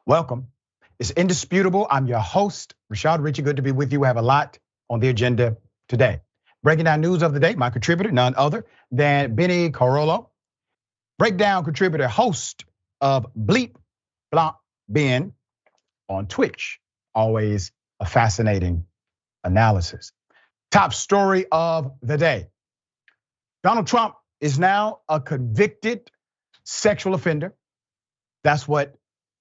Welcome. It's indisputable. I'm your host, Rashad. Richey, good to be with you. We have a lot on the agenda today. Breaking down news of the day, my contributor, none other than Bennie Carollo. Breakdown contributor, host of Bleep Blanc Ben on Twitch. Always a fascinating analysis. Top story of the day. Donald Trump is now a convicted sexual offender. That's what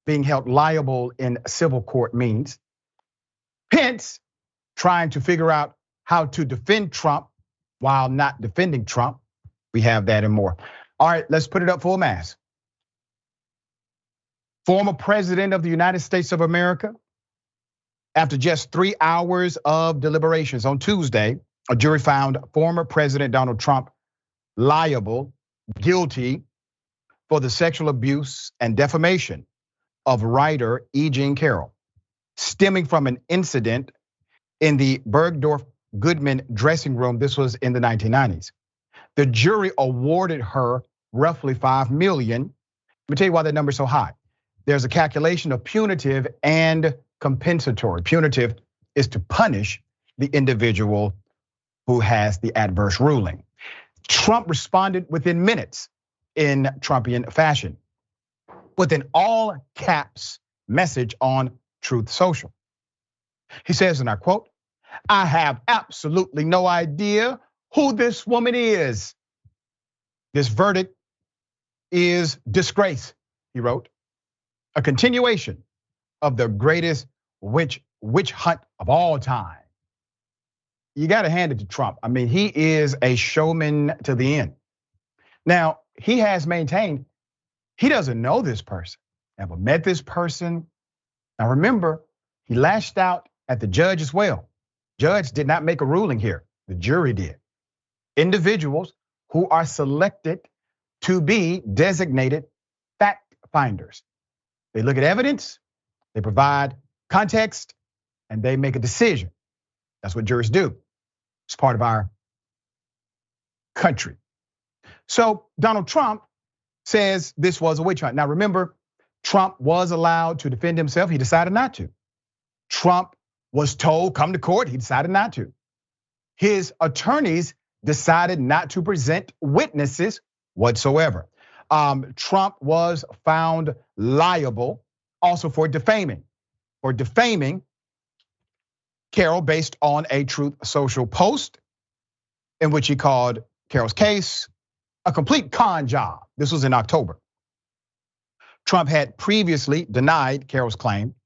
being held liable in civil court means. Pence trying to figure out how to defend Trump while not defending Trump. We have that and more. All right, let's put it up full mass. Former president of the United States of America, after just 3 hours of deliberations on Tuesday, a jury found former President Donald Trump guilty for the sexual abuse and defamation of writer E. Jean Carroll, stemming from an incident in the Bergdorf Goodman dressing room. This was in the 1990s. The jury awarded her roughly $5 million. Let me tell you why that number is so high. There's a calculation of punitive and compensatory. Punitive is to punish the individual who has the adverse ruling. Trump responded within minutes in Trumpian fashion with an all caps message on Truth Social. He says, and I quote, "I have absolutely no idea who this woman is. This verdict is disgrace," he wrote. A continuation of the greatest witch hunt of all time. You gotta hand it to Trump. I mean, he is a showman to the end. Now, he has maintained he doesn't know this person, never met this person. Now remember, he lashed out at the judge as well. Judge did not make a ruling here, the jury did. Individuals who are selected to be designated fact finders. They look at evidence, they provide context, and they make a decision. That's what jurors do. It's part of our country. So Donald Trump says this was a witch hunt. Now remember, Trump was allowed to defend himself. He decided not to. Trump was told, come to court. He decided not to. His attorneys decided not to present witnesses whatsoever. Trump was found liable also for defaming Carroll based on a Truth Social post in which he called Carroll's case a complete con job. This was in October. Trump had previously denied Carroll's claim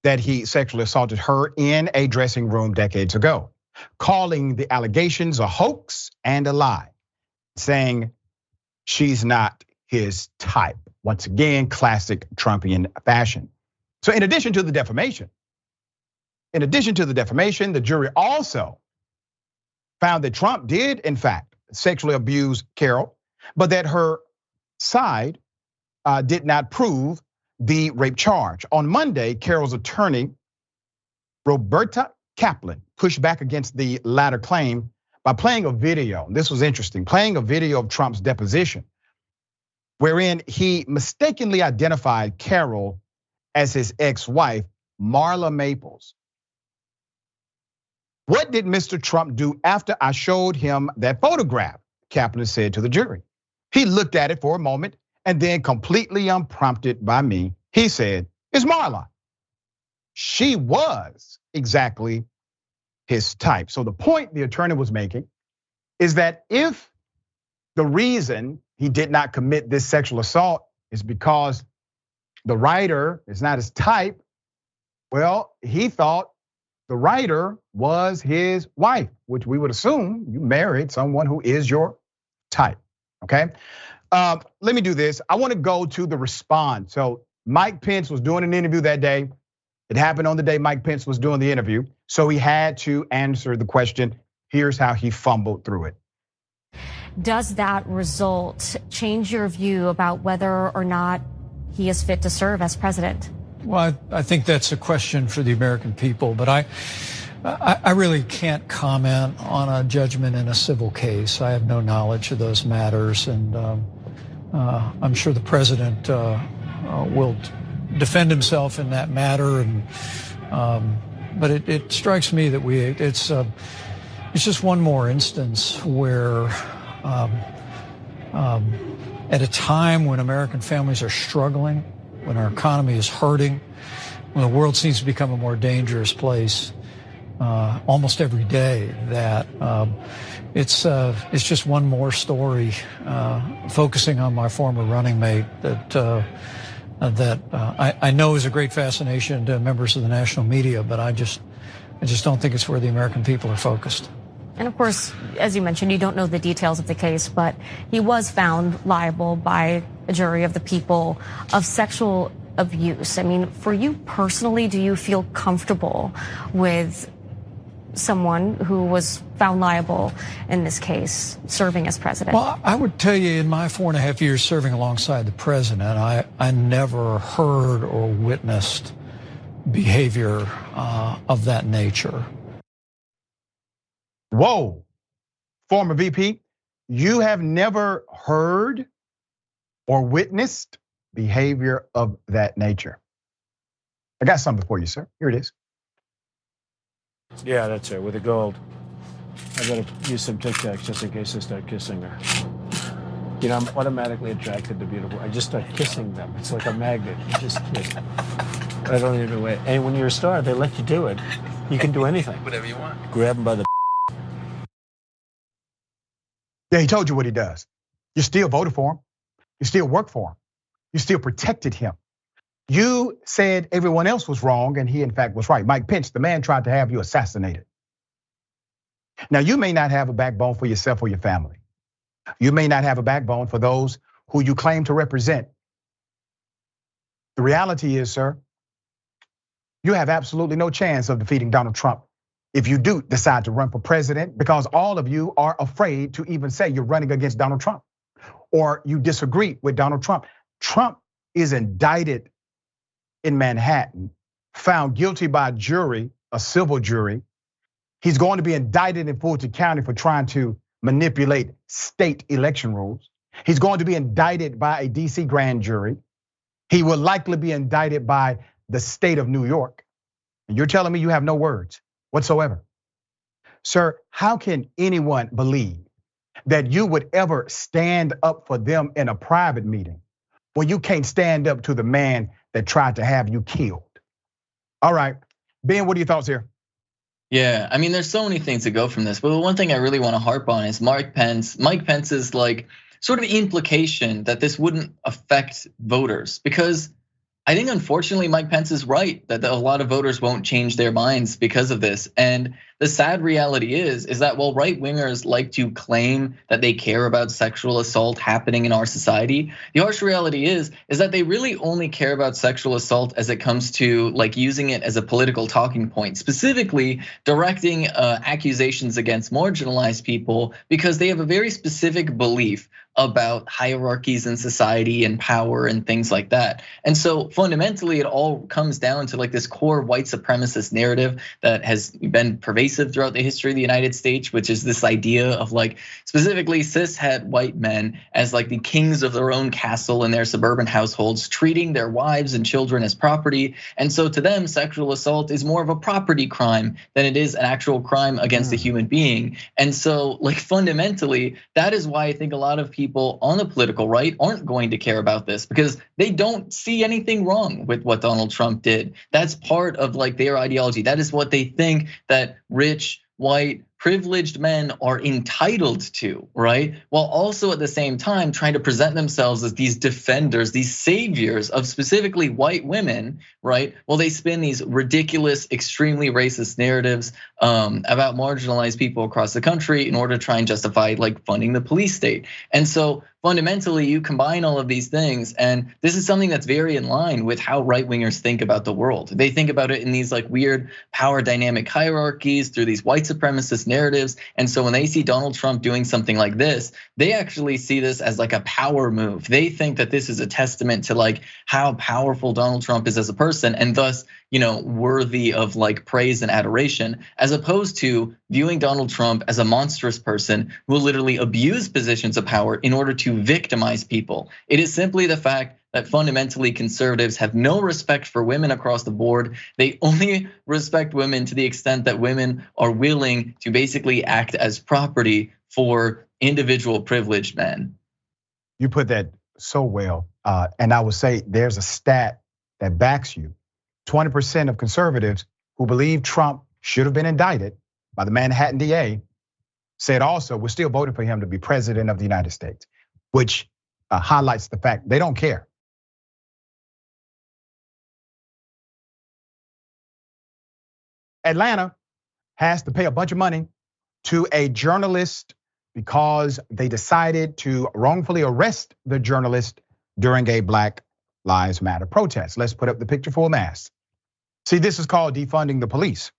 that he sexually assaulted her in a dressing room decades ago, calling the allegations a hoax and a lie, saying she's not his type. Once again, classic Trumpian fashion. So in addition to the defamation, the jury also found that Trump did, in fact, sexually abuse Carroll, but that her side did not prove the rape charge. On Monday, Carroll's attorney, Roberta Kaplan, pushed back against the latter claim by playing a video. This was interesting, playing a video of Trump's deposition, wherein he mistakenly identified Carroll as his ex-wife, Marla Maples. "What did Mr. Trump do after I showed him that photograph?" Kaplan said to the jury. "He looked at it for a moment and then, completely unprompted by me, he said, 'It's Marla.' She was exactly his type." So the point the attorney was making is that if the reason he did not commit this sexual assault is because the writer is not his type, well, he thought the writer was his wife, which we would assume you married someone who is your type, okay? Let me do this. I wanna go to the response. So Mike Pence was doing an interview that day. It happened on the day Mike Pence was doing the interview. So he had to answer the question. Here's how he fumbled through it. Does that result change your view about whether or not he is fit to serve as president? Well, I think that's a question for the American people, but I really can't comment on a judgment in a civil case. I have no knowledge of those matters, and I'm sure the president will defend himself in that matter, and but it strikes me that it's just one more instance where at a time when American families are struggling, when our economy is hurting, when the world seems to become a more dangerous place almost every day, that it's just one more story focusing on my former running mate that I know is a great fascination to members of the national media, but I just don't think it's where the American people are focused. And of course, as you mentioned, you don't know the details of the case, but he was found liable by a jury of the people of sexual abuse. I mean, for you personally, do you feel comfortable with someone who was found liable in this case serving as president? Well, I would tell you, in my 4.5 years serving alongside the president, I never heard or witnessed behavior of that nature. Whoa, former VP, you have never heard or witnessed behavior of that nature. I got something for you, sir. Here it is. Yeah, that's it, with the gold. I gotta use some Tic Tacs just in case I start kissing her. You know, I'm automatically attracted to beautiful. I just start kissing them. It's like a magnet. You just kiss. I don't even wait. And when you're a star, they let you do it. You can do anything. Whatever you want. Grab them by the. Yeah, he told you what he does. You still voted for him. You still work for him. You still protected him. You said everyone else was wrong and he in fact was right. Mike Pence, the man tried to have you assassinated. Now you may not have a backbone for yourself or your family. You may not have a backbone for those who you claim to represent. The reality is, sir, you have absolutely no chance of defeating Donald Trump if you do decide to run for president, because all of you are afraid to even say you're running against Donald Trump or you disagree with Donald Trump. Trump is indicted in Manhattan, found guilty by a jury, a civil jury. He's going to be indicted in Fulton County for trying to manipulate state election rules. He's going to be indicted by a DC grand jury. He will likely be indicted by the state of New York. And you're telling me you have no words whatsoever. Sir, how can anyone believe that you would ever stand up for them in a private meeting when you can't stand up to the man that tried to have you killed? All right, Ben, what are your thoughts here? Yeah, I mean, there's so many things to go from this, but the one thing I really want to harp on is Mike Pence's like sort of implication that this wouldn't affect voters, because I think unfortunately Mike Pence is right that a lot of voters won't change their minds because of this. And the sad reality is that while right wingers like to claim that they care about sexual assault happening in our society, the harsh reality is that they really only care about sexual assault as it comes to like using it as a political talking point, specifically directing accusations against marginalized people because they have a very specific belief about hierarchies in society and power and things like that. And so fundamentally, it all comes down to like this core white supremacist narrative that has been pervasive throughout the history of the United States, which is this idea of like specifically cishet white men as like the kings of their own castle in their suburban households, treating their wives and children as property. And so to them, sexual assault is more of a property crime than it is an actual crime against a human being. And so like fundamentally, that is why I think a lot of people on the political right aren't going to care about this, because they don't see anything wrong with what Donald Trump did. That's part of like their ideology. That is what they think that rich, white, privileged men are entitled to, right? While also at the same time trying to present themselves as these defenders, these saviors of specifically white women, right? Well, they spin these ridiculous, extremely racist narratives about marginalized people across the country in order to try and justify like funding the police state. And so fundamentally, you combine all of these things, and this is something that's very in line with how right wingers think about the world. They think about it in these like weird power dynamic hierarchies through these white supremacist narratives. And so when they see Donald Trump doing something like this, they actually see this as like a power move. They think that this is a testament to like how powerful Donald Trump is as a person, and thus, you know, worthy of like praise and adoration, as opposed to viewing Donald Trump as a monstrous person who will literally abuse positions of power in order to victimize people. It is simply the fact that fundamentally conservatives have no respect for women across the board. They only respect women to the extent that women are willing to basically act as property for individual privileged men. You put that so well. And I would say there's a stat that backs you. 20% of conservatives who believe Trump should have been indicted by the Manhattan DA said also we're still voting for him to be president of the United States, which highlights the fact they don't care. Atlanta has to pay a bunch of money to a journalist because they decided to wrongfully arrest the journalist during a Black Lives Matter protest. Let's put up the picture full mass. See, this is called defunding the police.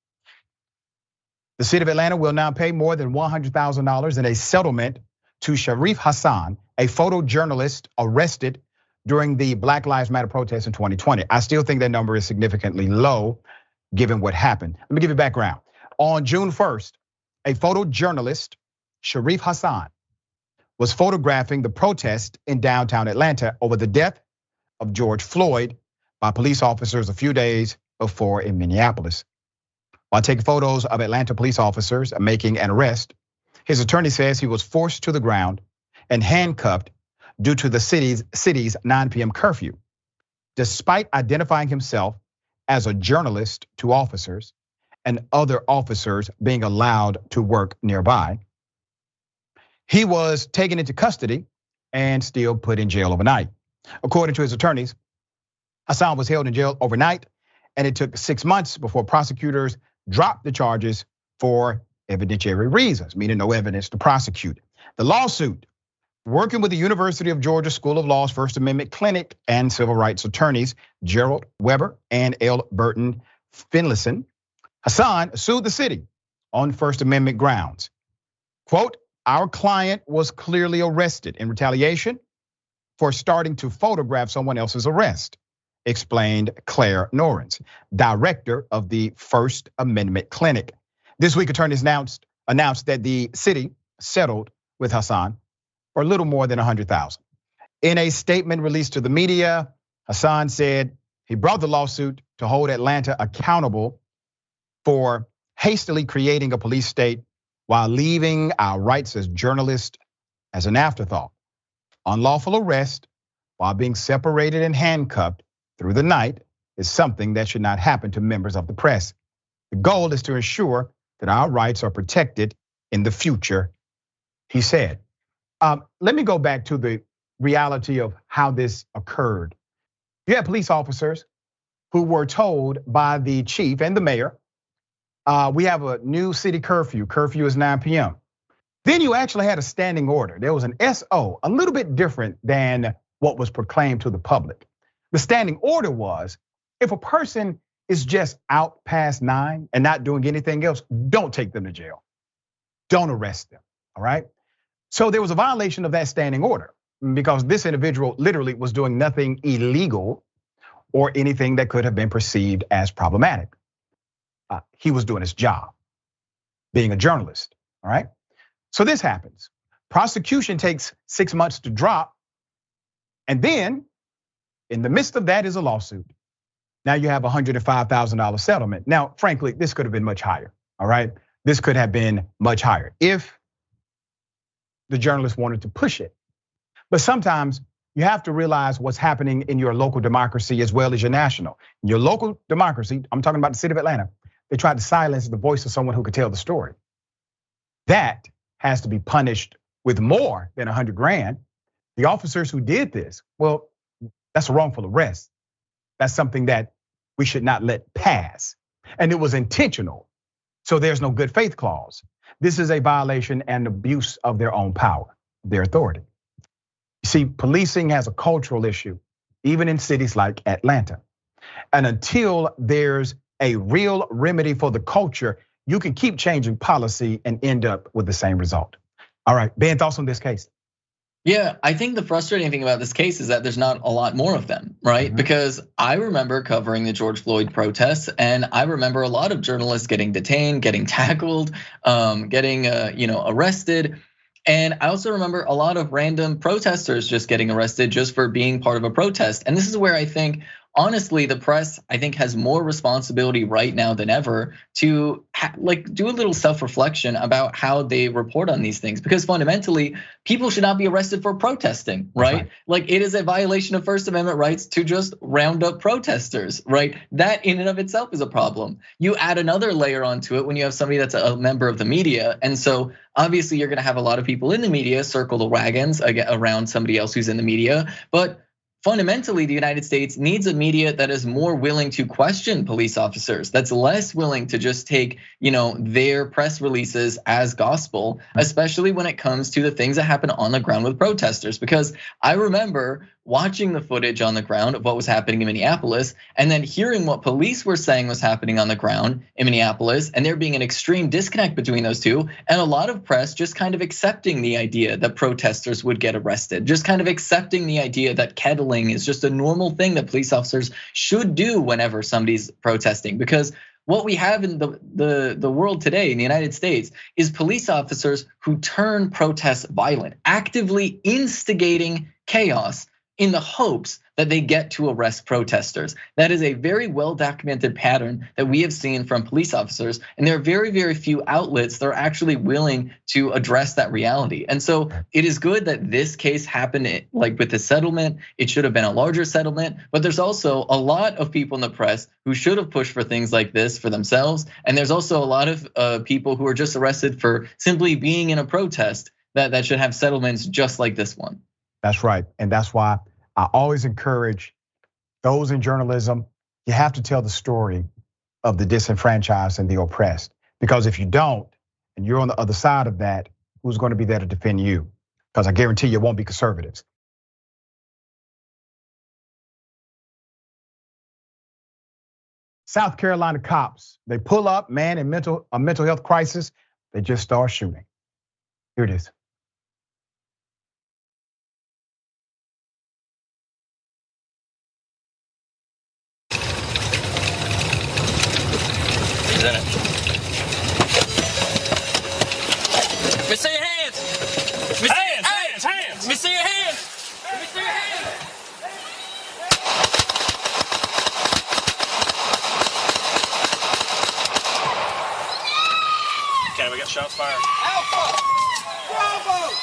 The city of Atlanta will now pay more than $100,000 in a settlement to Sharif Hassan, a photojournalist arrested during the Black Lives Matter protest in 2020. I still think that number is significantly low given what happened. Let me give you background. On June 1st, a photojournalist, Sharif Hassan, was photographing the protest in downtown Atlanta over the death of George Floyd by police officers a few days before in Minneapolis. While taking photos of Atlanta police officers making an arrest, his attorney says he was forced to the ground and handcuffed due to the city's 9 p.m. curfew. Despite identifying himself as a journalist to officers and other officers being allowed to work nearby, he was taken into custody and still put in jail overnight. According to his attorneys, Hassan was held in jail overnight, and it took 6 months before prosecutors dropped the charges for evidentiary reasons, meaning no evidence to prosecute. The lawsuit, working with the University of Georgia School of Law's First Amendment Clinic and civil rights attorneys Gerald Weber and L. Burton Finlayson, Hassan sued the city on First Amendment grounds. Quote, "Our client was clearly arrested in retaliation for starting to photograph someone else's arrest," explained Claire Norrens, director of the First Amendment Clinic. This week, attorneys announced that the city settled with Hassan for a little more than $100,000. In a statement released to the media, Hassan said he brought the lawsuit to hold Atlanta accountable for hastily creating a police state while leaving our rights as journalists as an afterthought. Unlawful arrest while being separated and handcuffed through the night is something that should not happen to members of the press. The goal is to ensure that our rights are protected in the future, he said. Let me go back to the reality of how this occurred. You had police officers who were told by the chief and the mayor, we have a new city curfew. Curfew is 9 p.m. Then you actually had a standing order. There was an SO, a little bit different than what was proclaimed to the public. The standing order was, if a person is just out past 9 and not doing anything else, don't take them to jail. Don't arrest them, all right? So there was a violation of that standing order because this individual literally was doing nothing illegal or anything that could have been perceived as problematic. He was doing his job, being a journalist, all right? So this happens. Prosecution takes 6 months to drop, and then in the midst of that is a lawsuit. Now you have a $105,000 settlement. Now, frankly, this could have been much higher, all right? This could have been much higher if the journalist wanted to push it. But sometimes you have to realize what's happening in your local democracy as well as your national. In your local democracy, I'm talking about the city of Atlanta, they tried to silence the voice of someone who could tell the story. That has to be punished with more than 100 grand. The officers who did this, well, that's a wrongful arrest. That's something that we should not let pass. And it was intentional. So there's no good faith clause. This is a violation and abuse of their own power, their authority. You see, policing has a cultural issue, even in cities like Atlanta. And until there's a real remedy for the culture, you can keep changing policy and end up with the same result. All right, Ben, thoughts on this case? Yeah, I think the frustrating thing about this case is that there's not a lot more of them, right? Mm-hmm. Because I remember covering the George Floyd protests, and I remember a lot of journalists getting detained, getting tackled, getting arrested. And I also remember a lot of random protesters just getting arrested just for being part of a protest. And this is where I think, honestly, the press, I think, has more responsibility right now than ever to do a little self-reflection about how they report on these things. Because fundamentally, people should not be arrested for protesting, right? Like, it is a violation of First Amendment rights to just round up protesters, right? That in and of itself is a problem. You add another layer onto it when you have somebody that's a member of the media. And so obviously you're gonna have a lot of people in the media circle the wagons around somebody else who's in the media, but fundamentally, the United States needs a media that is more willing to question police officers, that's less willing to just take, their press releases as gospel, especially when it comes to the things that happen on the ground with protesters. Because I remember watching the footage on the ground of what was happening in Minneapolis, and then hearing what police were saying was happening on the ground in Minneapolis, and there being an extreme disconnect between those two, and a lot of press just kind of accepting the idea that protesters would get arrested, just kind of accepting the idea that kettling is just a normal thing that police officers should do whenever somebody's protesting. Because what we have in the world today in the United States is police officers who turn protests violent, actively instigating chaos in the hopes that they get to arrest protesters. That is a very well documented pattern that we have seen from police officers. And there are very, very few outlets that are actually willing to address that reality. And so it is good that this case happened like with the settlement. It should have been a larger settlement, but there's also a lot of people in the press who should have pushed for things like this for themselves. And there's also a lot of people who are just arrested for simply being in a protest that should have settlements just like this one. That's right, and that's why I always encourage those in journalism, you have to tell the story of the disenfranchised and the oppressed. Because if you don't, and you're on the other side of that, who's going to be there to defend you? Because I guarantee you it won't be conservatives. South Carolina cops, they pull up, man, in a mental health crisis, they just start shooting. Here it is. He's in it. Let me see your hands. Hands. Let me see your hands. Let me see your hands. Okay, we got shots fired. Alpha! Bravo!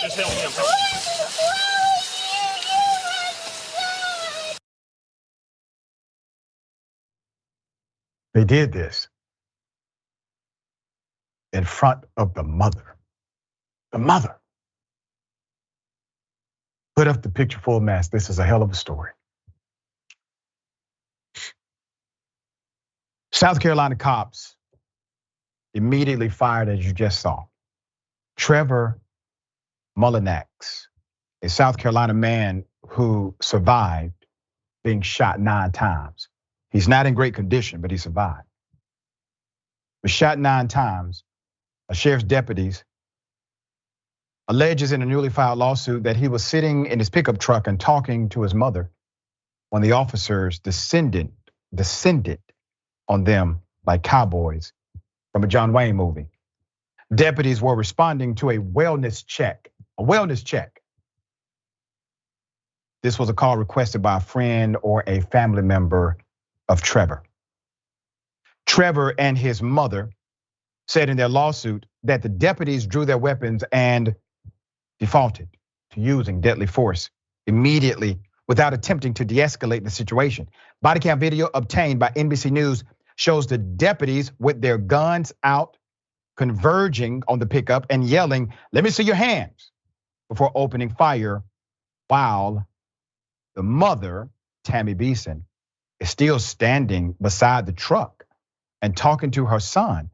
Just help him. They did this in front of the mother. The mother. Put up the picture full mass. This is a hell of a story. South Carolina cops immediately fired, as you just saw. Trevor Mullinax, a South Carolina man who survived being shot 9 times. He's not in great condition, but he survived. Was shot 9 times. A sheriff's deputies alleges in a newly filed lawsuit that he was sitting in his pickup truck and talking to his mother when the officers descended on them like cowboys from a John Wayne movie. Deputies were responding to a wellness check. This was a call requested by a friend or a family member of Trevor. Trevor and his mother said in their lawsuit that the deputies drew their weapons and defaulted to using deadly force immediately without attempting to de-escalate the situation. Body cam video obtained by NBC News shows the deputies with their guns out, converging on the pickup and yelling, "Let me see your hands," before opening fire, while the mother, Tammy Beeson, is still standing beside the truck and talking to her son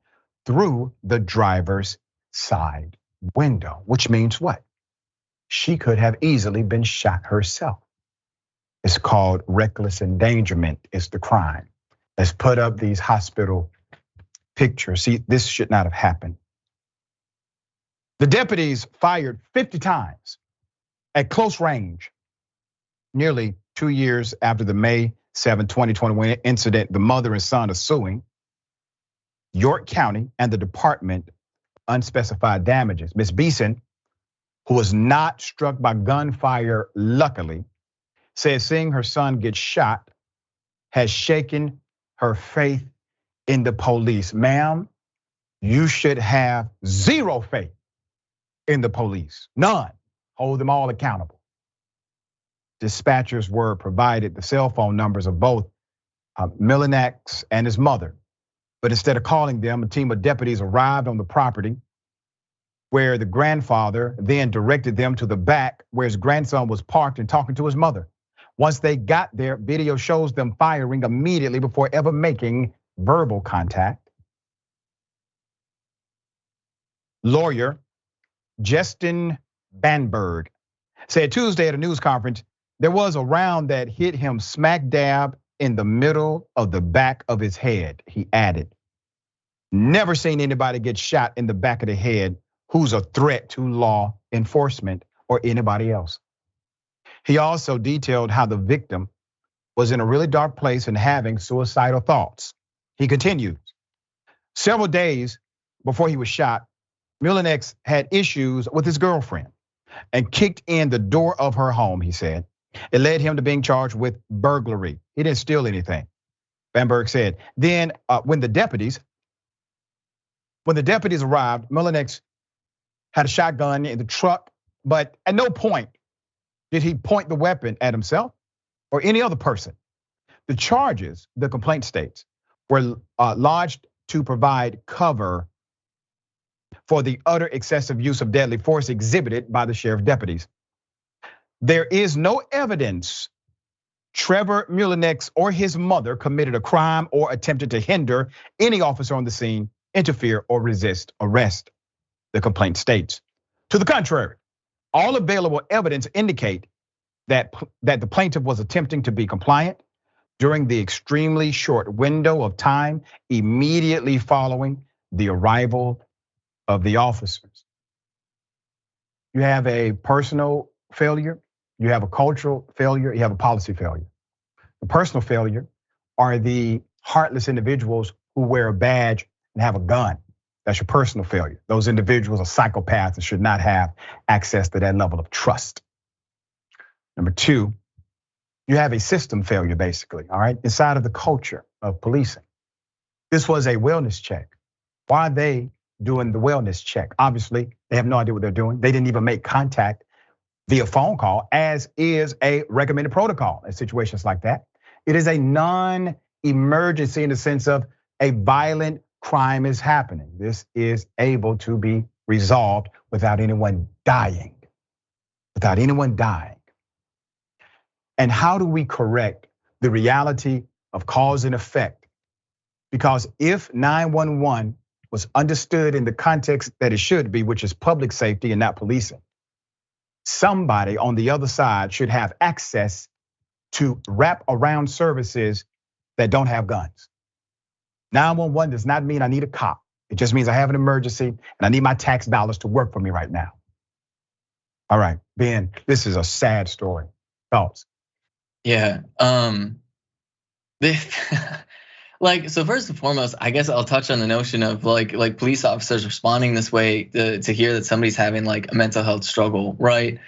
through the driver's side window, which means what? She could have easily been shot herself. It's called reckless endangerment. It's the crime. Let's put up these hospital pictures. See, this should not have happened. The deputies fired 50 times at close range, nearly 2 years after the May 7, 2021 incident. The mother and son are suing York County and the Department unspecified damages. Ms. Beeson, who was not struck by gunfire, luckily, says seeing her son get shot has shaken her faith in the police. Ma'am, you should have zero faith in the police. None. Hold them all accountable. Dispatchers were provided the cell phone numbers of both Milinex and his mother. But instead of calling them, a team of deputies arrived on the property where the grandfather then directed them to the back where his grandson was parked and talking to his mother. Once they got there, video shows them firing immediately before ever making verbal contact. Lawyer Justin Banberg said Tuesday at a news conference, there was a round that hit him smack dab in the middle of the back of his head. He added, never seen anybody get shot in the back of the head who's a threat to law enforcement or anybody else. He also detailed how the victim was in a really dark place and having suicidal thoughts. He continues, several days before he was shot, Milinex had issues with his girlfriend and kicked in the door of her home, he said. It led him to being charged with burglary. He didn't steal anything, Bamberg said. Then when the deputies arrived, Milinex had a shotgun in the truck, but at no point did he point the weapon at himself or any other person. The charges, the complaint states, were lodged to provide cover for the utter excessive use of deadly force exhibited by the sheriff deputies. There is no evidence Trevor Milinex or his mother committed a crime or attempted to hinder any officer on the scene, interfere, or resist arrest, the complaint states. To the contrary, all available evidence indicate that the plaintiff was attempting to be compliant during the extremely short window of time immediately following the arrival of the officers. You have a personal failure, you have a cultural failure, you have a policy failure. The personal failure are the heartless individuals who wear a badge and have a gun. That's your personal failure. Those individuals are psychopaths and should not have access to that level of trust. Number two, you have a system failure, basically, all right, inside of the culture of policing. This was a wellness check. Why are they doing the wellness check? Obviously, they have no idea what they're doing. They didn't even make contact via phone call, as is a recommended protocol in situations like that. It is a non-emergency in the sense of a violent crime is happening. This is able to be resolved without anyone dying. Without anyone dying. And how do we correct the reality of cause and effect? Because if 911 was understood in the context that it should be, which is public safety and not policing, somebody on the other side should have access to wrap around services that don't have guns. 911 does not mean I need a cop. It just means I have an emergency and I need my tax dollars to work for me right now. All right, Ben, this is a sad story. Thoughts? Yeah, like, so first and foremost, I guess I'll touch on the notion of like police officers responding this way to hear that somebody's having like a mental health struggle, right?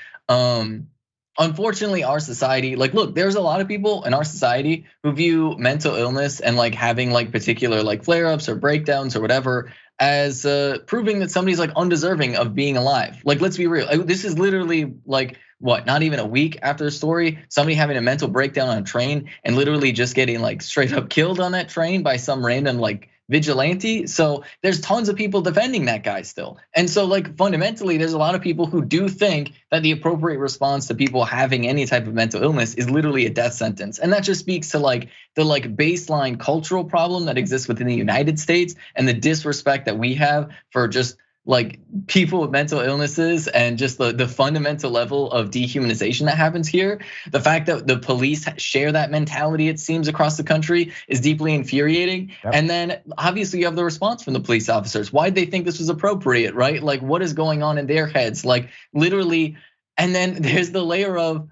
Unfortunately, our society, like, look, there's a lot of people in our society who view mental illness and like having like particular like flare-ups or breakdowns or whatever as proving that somebody's like undeserving of being alive. Like, let's be real. This is literally like, what, not even a week after the story, somebody having a mental breakdown on a train and literally just getting like straight up killed on that train by some random like vigilante. So there's tons of people defending that guy still. And so like fundamentally, there's a lot of people who do think that the appropriate response to people having any type of mental illness is literally a death sentence. And that just speaks to like the like baseline cultural problem that exists within the United States and the disrespect that we have for just like people with mental illnesses and just the fundamental level of dehumanization that happens here. The fact that the police share that mentality, it seems, across the country is deeply infuriating. Yep. And then obviously you have the response from the police officers. Why'd they think this was appropriate, right? Like, what is going on in their heads? Like, literally. And then there's the layer of,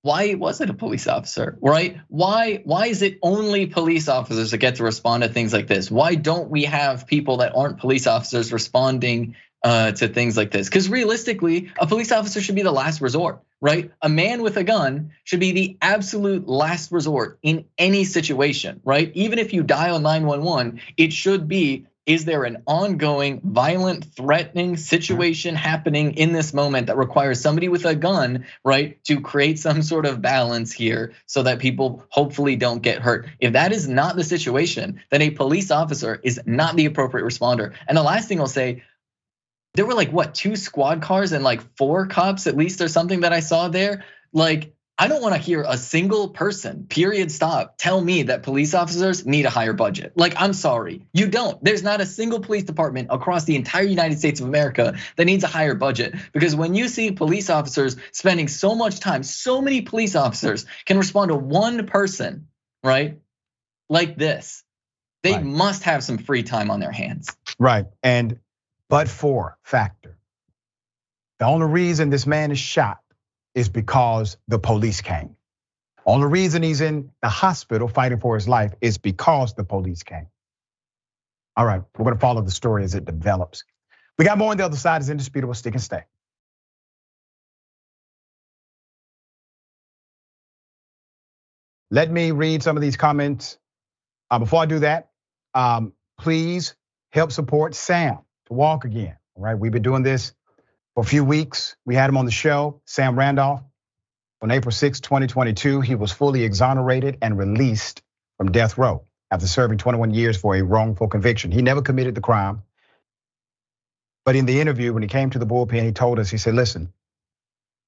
why was it a police officer, right? Why is it only police officers that get to respond to things like this? Why don't we have people that aren't police officers responding to things like this? Because realistically, a police officer should be the last resort, right? A man with a gun should be the absolute last resort in any situation, right? Even if you dial 911, it should be, is there an ongoing, violent, threatening situation happening in this moment that requires somebody with a gun, right, to create some sort of balance here so that people hopefully don't get hurt? If that is not the situation, then a police officer is not the appropriate responder. And the last thing I'll say, there were like, what, 2 squad cars and like 4 cops at least or something that I saw there? Like, I don't want to hear a single person, period, stop, tell me that police officers need a higher budget. Like, I'm sorry, you don't. There's not a single police department across the entire United States of America that needs a higher budget. Because when you see police officers spending so much time, so many police officers can respond to one person, right? Like this, they must have some free time on their hands. Right, and but for factor. The only reason this man is shot is because the police came. Only reason he's in the hospital fighting for his life is because the police came. All right, we're gonna follow the story as it develops. We got more on the other side. Is indisputable. Stick and stay. Let me read some of these comments. Before I do that, please help support Sam to walk again. All right, we've been doing this for a few weeks. We had him on the show, Sam Randolph. On April 6, 2022, he was fully exonerated and released from death row after serving 21 years for a wrongful conviction. He never committed the crime. But in the interview, when he came to the bullpen, he told us, he said, listen,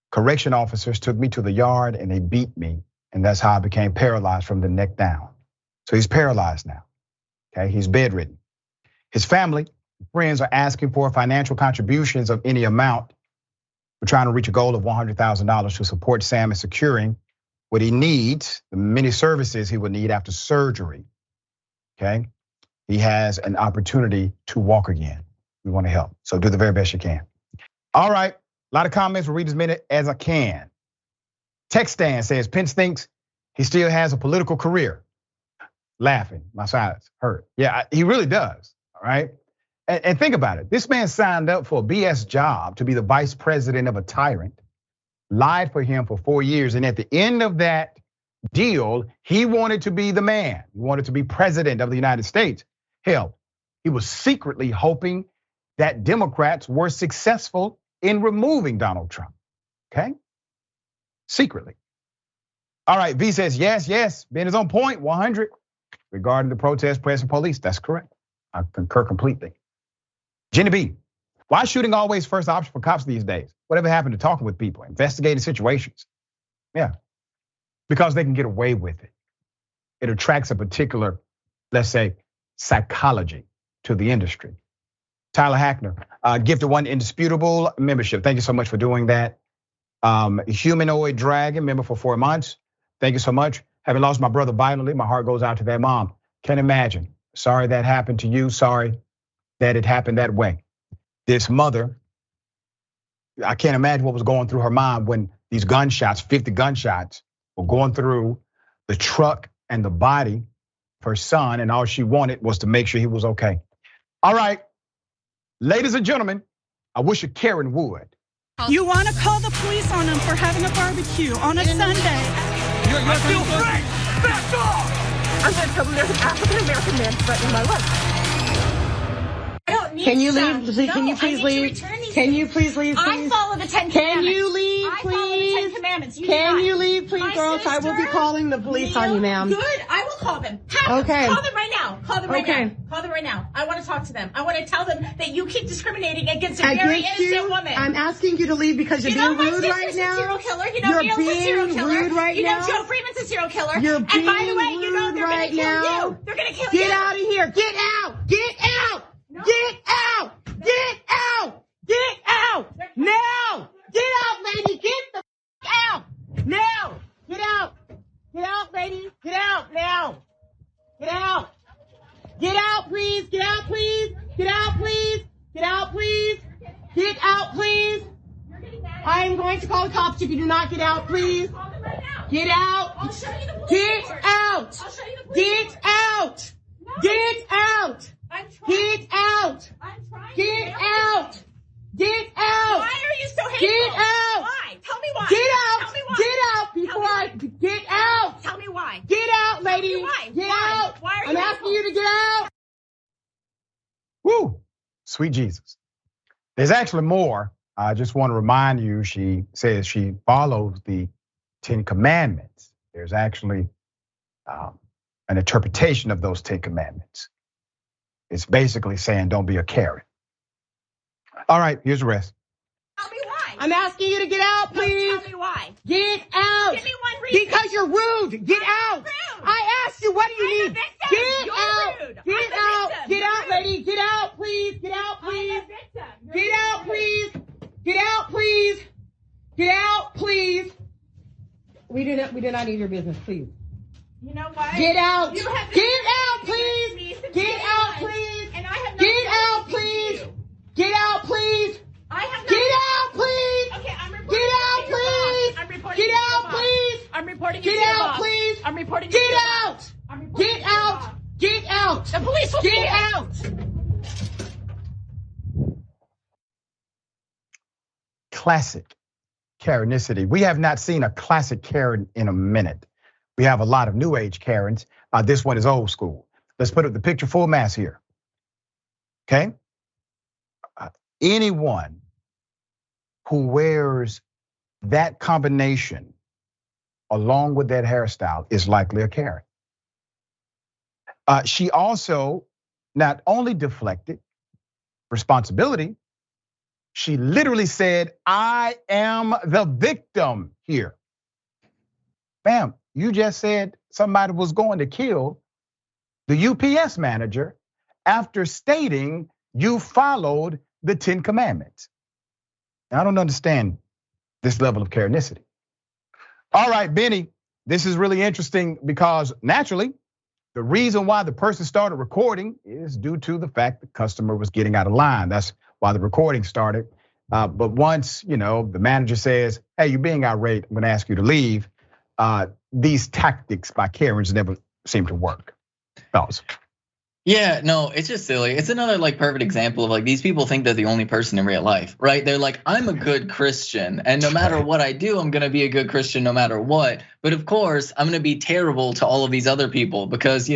correction officers took me to the yard and they beat me. And that's how I became paralyzed from the neck down. So he's paralyzed now, okay? He's bedridden. His family, friends are asking for financial contributions of any amount. We're trying to reach a goal of $100,000 to support Sam in securing what he needs, the many services he will need after surgery, okay? He has an opportunity to walk again. We want to help, so do the very best you can. All right, a lot of comments, we'll read as many as I can. Text Stan says, Pence thinks he still has a political career. Laughing, my sides hurt. Yeah, he really does, all right? And think about it. This man signed up for a BS job to be the vice president of a tyrant, lied for him for 4 years. And at the end of that deal, he wanted to be the man. He wanted to be president of the United States. Hell, he was secretly hoping that Democrats were successful in removing Donald Trump, okay? Secretly. All right, V says, yes, Ben is on point, 100. Regarding the protest, press, and police, that's correct. I concur completely. Jenny B, why is shooting always first option for cops these days? Whatever happened to talking with people, investigating situations? Yeah, because they can get away with it. It attracts a particular, let's say, psychology to the industry. Tyler Hackner, gifted one indisputable membership. Thank you so much for doing that. Humanoid Dragon, member for 4 months. Thank you so much. Having lost my brother violently, my heart goes out to that mom. Can't imagine. Sorry that happened to you. Sorry that it happened that way. This mother, I can't imagine what was going through her mind when these gunshots, 50 gunshots, were going through the truck and the body of her son, and all she wanted was to make sure he was okay. All right, ladies and gentlemen, I wish a Karen would. You want to call the police on them for having a barbecue on a Sunday. I feel free! Back off! I'm going to tell them there's an African-American man threatening my life. Can you leave? Can you please leave? Can you please leave? I follow the 10 Commandments. Can you leave, I follow the 10 please? Commandments. Can you leave, please, or else I will be calling the police on you, ma'am. Good. I will call them. Okay. Call them right now. Call them right Okay. now. Call them right now. I want to talk to them. I want to tell them that you keep discriminating against a very Against innocent you, woman. I'm asking you to leave because you're being rude right now. Serial killer. You know You're Neil's a serial being killer. rude right you know now. Joe Freeman's a serial killer. You're and by the being way, you know rude they're right going to kill now. you. They're going to kill you. Get out of here. Get out. Get out. No. Get out. Get out. out, please. Get out, please. Get out, please. Get out, please. Get out, please. I am going to call the cops if you do not get out, please. Get out. Get out. Get out. Get out. Get out. Get out. Get out. Why are you so hateful? Get out. Why? Tell me why. Get out. Tell me why. Get out before I get out. Tell me why. Get out, lady. Tell me why. Get Why? out. Why are you I'm asking hateful? you to get out. Woo, sweet Jesus. There's actually more. I just want to remind you, she says she follows the 10 Commandments. There's actually an interpretation of those 10 Commandments. It's basically saying don't be a Karen. All right, here's the rest. Tell me why. I'm asking you to get out, No, please. tell me why. Get out. Give me one reason. Because you're rude. Get out. rude. I asked you, what do you I'm a need? victim. Get You're out. rude. Get I'm a out. victim. Get You're out, rude. lady. Get out, please. Get out, please. I'm a victim. You're Get out, rude. please. Get out, please. Get out, please. We do not need your business, please. You know what? Get out. You have Get been out, against please. me since Get day out, one, please. And I have not Get done out, anything to please. you. Get out, please. I have not. Get out, please. Okay, I'm reporting Get you out, to your please. boss. I'm reporting Get you to your out, boss. please. I'm reporting you Get to your out, boss. please. I'm reporting you to Get your out. boss. I'm reporting you Get to your out. boss. Get out. The police will be Get here. out. Classic Karenicity. We have not seen a classic Karen in a minute. We have a lot of new age Karens. This one is old school. Let's put up the picture full mass here. Okay? Anyone who wears that combination along with that hairstyle is likely a Karen. She also not only deflected responsibility, she literally said, I am the victim here. Ma'am, you just said somebody was going to kill the UPS manager after stating you followed the 10 Commandments. Now, I don't understand this level of Karenicity. All right, Bennie, this is really interesting because naturally, the reason why the person started recording is due to the fact the customer was getting out of line. That's why the recording started. But once, the manager says, hey, you're being irate, I'm gonna ask you to leave. These tactics by Karens never seem to work. Fellas. Yeah, no, it's just silly. It's another perfect example of these people think they're the only person in real life, right? They're like, I'm a good Christian, and no matter what I do, I'm gonna be a good Christian no matter what. But of course, I'm gonna be terrible to all of these other people because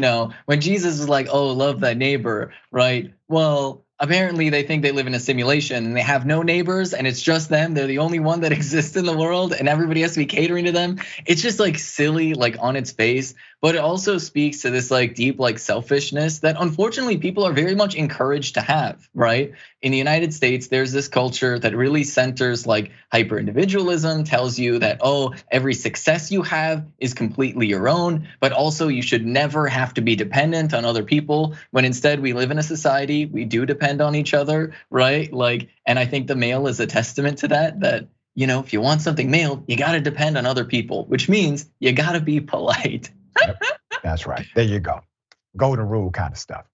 when Jesus is like, oh, love thy neighbor, right? Well, apparently they think they live in a simulation and they have no neighbors and it's just them. They're the only one that exists in the world and everybody has to be catering to them. It's just silly, on its face, but it also speaks to this deep selfishness that unfortunately people are very much encouraged to have, right? In the United States, there's this culture that really centers hyper individualism, tells you that, oh, every success you have is completely your own, but also you should never have to be dependent on other people, when instead we live in a society, we do depend on each other, right? And I think the mail is a testament to that, if you want something mailed, you gotta depend on other people, which means you gotta be polite. Yep, that's right, there you go. Golden rule kind of stuff.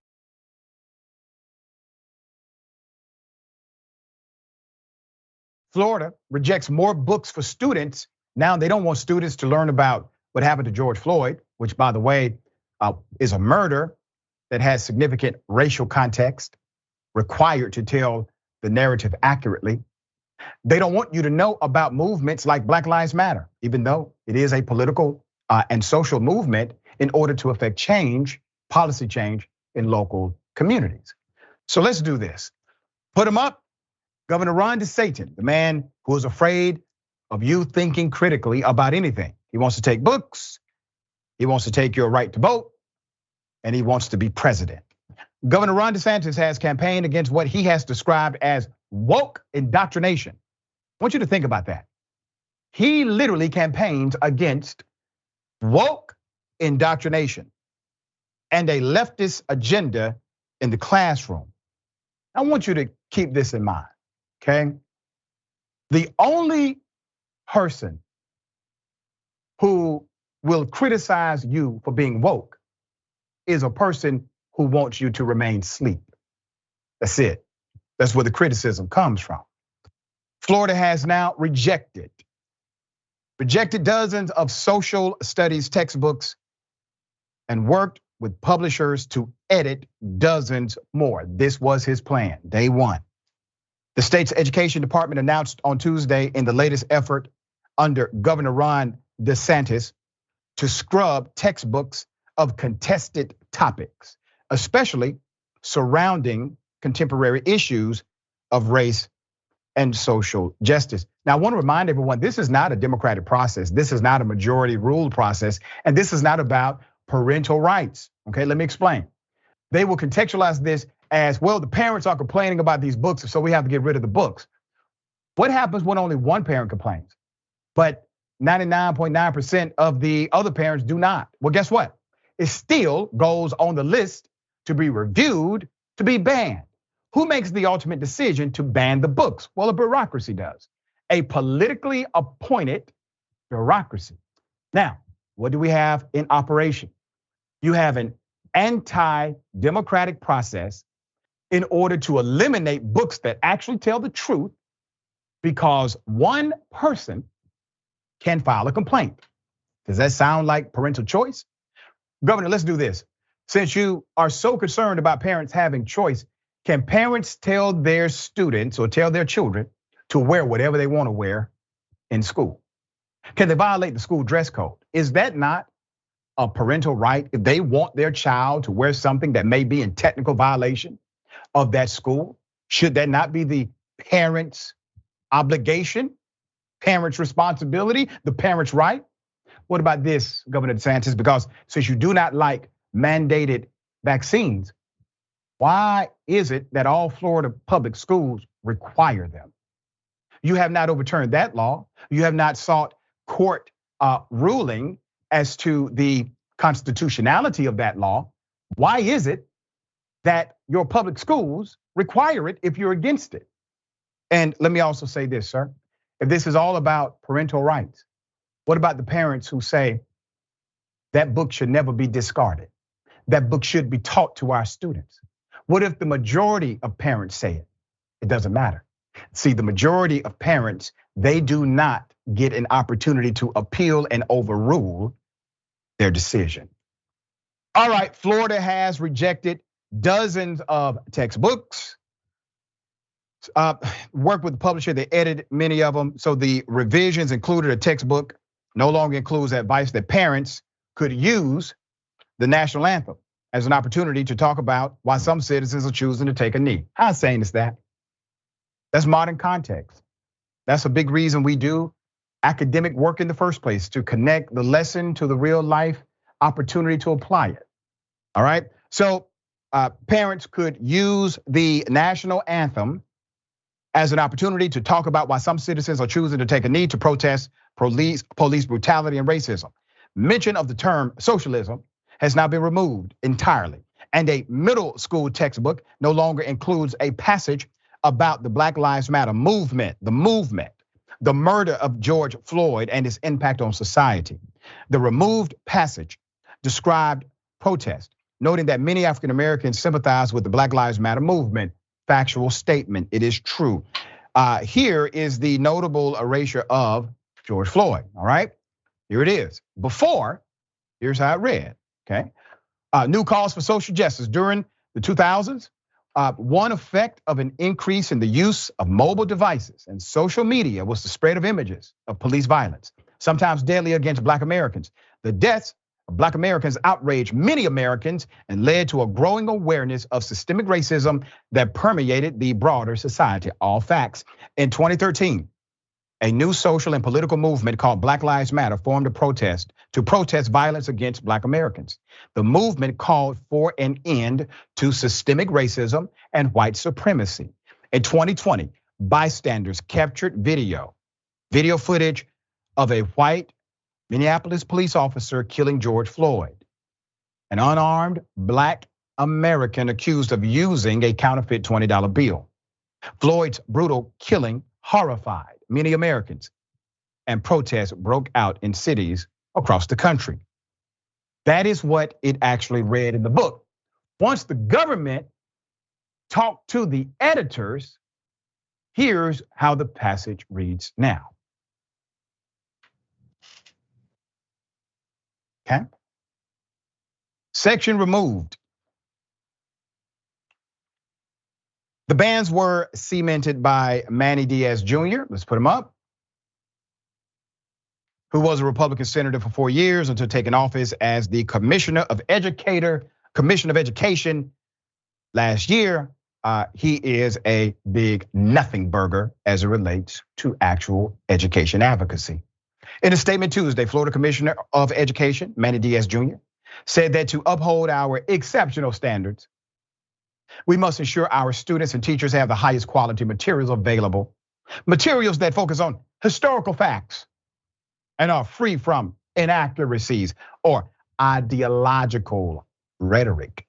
Florida rejects more books for students. Now they don't want students to learn about what happened to George Floyd, which by the way, is a murder that has significant racial context, required to tell the narrative accurately. They don't want you to know about movements like Black Lives Matter, even though it is a political and social movement in order to affect change, policy change in local communities. So let's do this. Put them up. Governor Ron DeSantis, the man who is afraid of you thinking critically about anything. He wants to take books, he wants to take your right to vote, and he wants to be president. Governor Ron DeSantis has campaigned against what he has described as woke indoctrination. I want you to think about that. He literally campaigns against woke indoctrination and a leftist agenda in the classroom. I want you to keep this in mind, okay? The only person who will criticize you for being woke is a person who wants you to remain asleep. That's it. That's where the criticism comes from. Florida has now rejected dozens of social studies textbooks and worked with publishers to edit dozens more. This was his plan, day one. The state's education department announced on Tuesday in the latest effort under Governor Ron DeSantis to scrub textbooks of contested topics, especially surrounding contemporary issues of race and social justice. Now, I want to remind everyone, this is not a democratic process. This is not a majority rule process. And this is not about parental rights. Okay, let me explain. They will contextualize this as, well, the parents are complaining about these books, so we have to get rid of the books. What happens when only one parent complains, but 99.9% of the other parents do not? Well, guess what? It still goes on the list to be reviewed, to be banned. Who makes the ultimate decision to ban the books? Well, a bureaucracy does. A politically appointed bureaucracy. Now, what do we have in operation? You have an anti-democratic process in order to eliminate books that actually tell the truth, because one person can file a complaint. Does that sound like parental choice? Governor, let's do this. Since you are so concerned about parents having choice, can parents tell their students or tell their children to wear whatever they want to wear in school? Can they violate the school dress code? Is that not a parental right? If they want their child to wear something that may be in technical violation of that school, should that not be the parent's obligation, parent's responsibility, the parent's right? What about this, Governor DeSantis? Because since you do not like mandated vaccines, why is it that all Florida public schools require them? You have not overturned that law. You have not sought court ruling as to the constitutionality of that law. Why is it that your public schools require it if you're against it? And let me also say this, sir. If this is all about parental rights, what about the parents who say that book should never be discarded? That book should be taught to our students. What if the majority of parents say it? It doesn't matter. See, the majority of parents, they do not get an opportunity to appeal and overrule their decision. All right, Florida has rejected dozens of textbooks. Worked with the publisher, they edited many of them. So the revisions included a textbook, no longer includes advice that parents could use the national anthem as an opportunity to talk about why some citizens are choosing to take a knee. How insane is that? That's modern context. That's a big reason we do academic work in the first place, to connect the lesson to the real life opportunity to apply it. All right, so parents could use the national anthem as an opportunity to talk about why some citizens are choosing to take a knee to protest police brutality and racism. Mention of the term socialism has now been removed entirely. And a middle school textbook no longer includes a passage about the Black Lives Matter movement, the murder of George Floyd and its impact on society. The removed passage described protest, noting that many African Americans sympathize with the Black Lives Matter movement. Factual statement, it is true. Here is the notable erasure of George Floyd, all right? Here it is. Before, here's how it read, okay? New calls for social justice. During the 2000s, one effect of an increase in the use of mobile devices and social media was the spread of images of police violence, sometimes deadly against Black Americans. The deaths of Black Americans outraged many Americans and led to a growing awareness of systemic racism that permeated the broader society. All facts. In 2013, a new social and political movement called Black Lives Matter formed to protest violence against Black Americans. The movement called for an end to systemic racism and white supremacy. In 2020, bystanders captured video footage of a white Minneapolis police officer killing George Floyd, an unarmed Black American accused of using a counterfeit $20 bill. Floyd's brutal killing horrified many Americans, and protests broke out in cities across the country. That is what it actually read in the book. Once the government talked to the editors, here's how the passage reads now. Okay. Section removed. The bans were cemented by Manny Diaz Jr. Let's put him up. Who was a Republican senator for 4 years until taking office as the Commissioner of Education last year. He is a big nothing burger as it relates to actual education advocacy. In a statement Tuesday, Florida Commissioner of Education, Manny Diaz Jr., said that to uphold our exceptional standards, we must ensure our students and teachers have the highest quality materials available, materials that focus on historical facts and are free from inaccuracies or ideological rhetoric.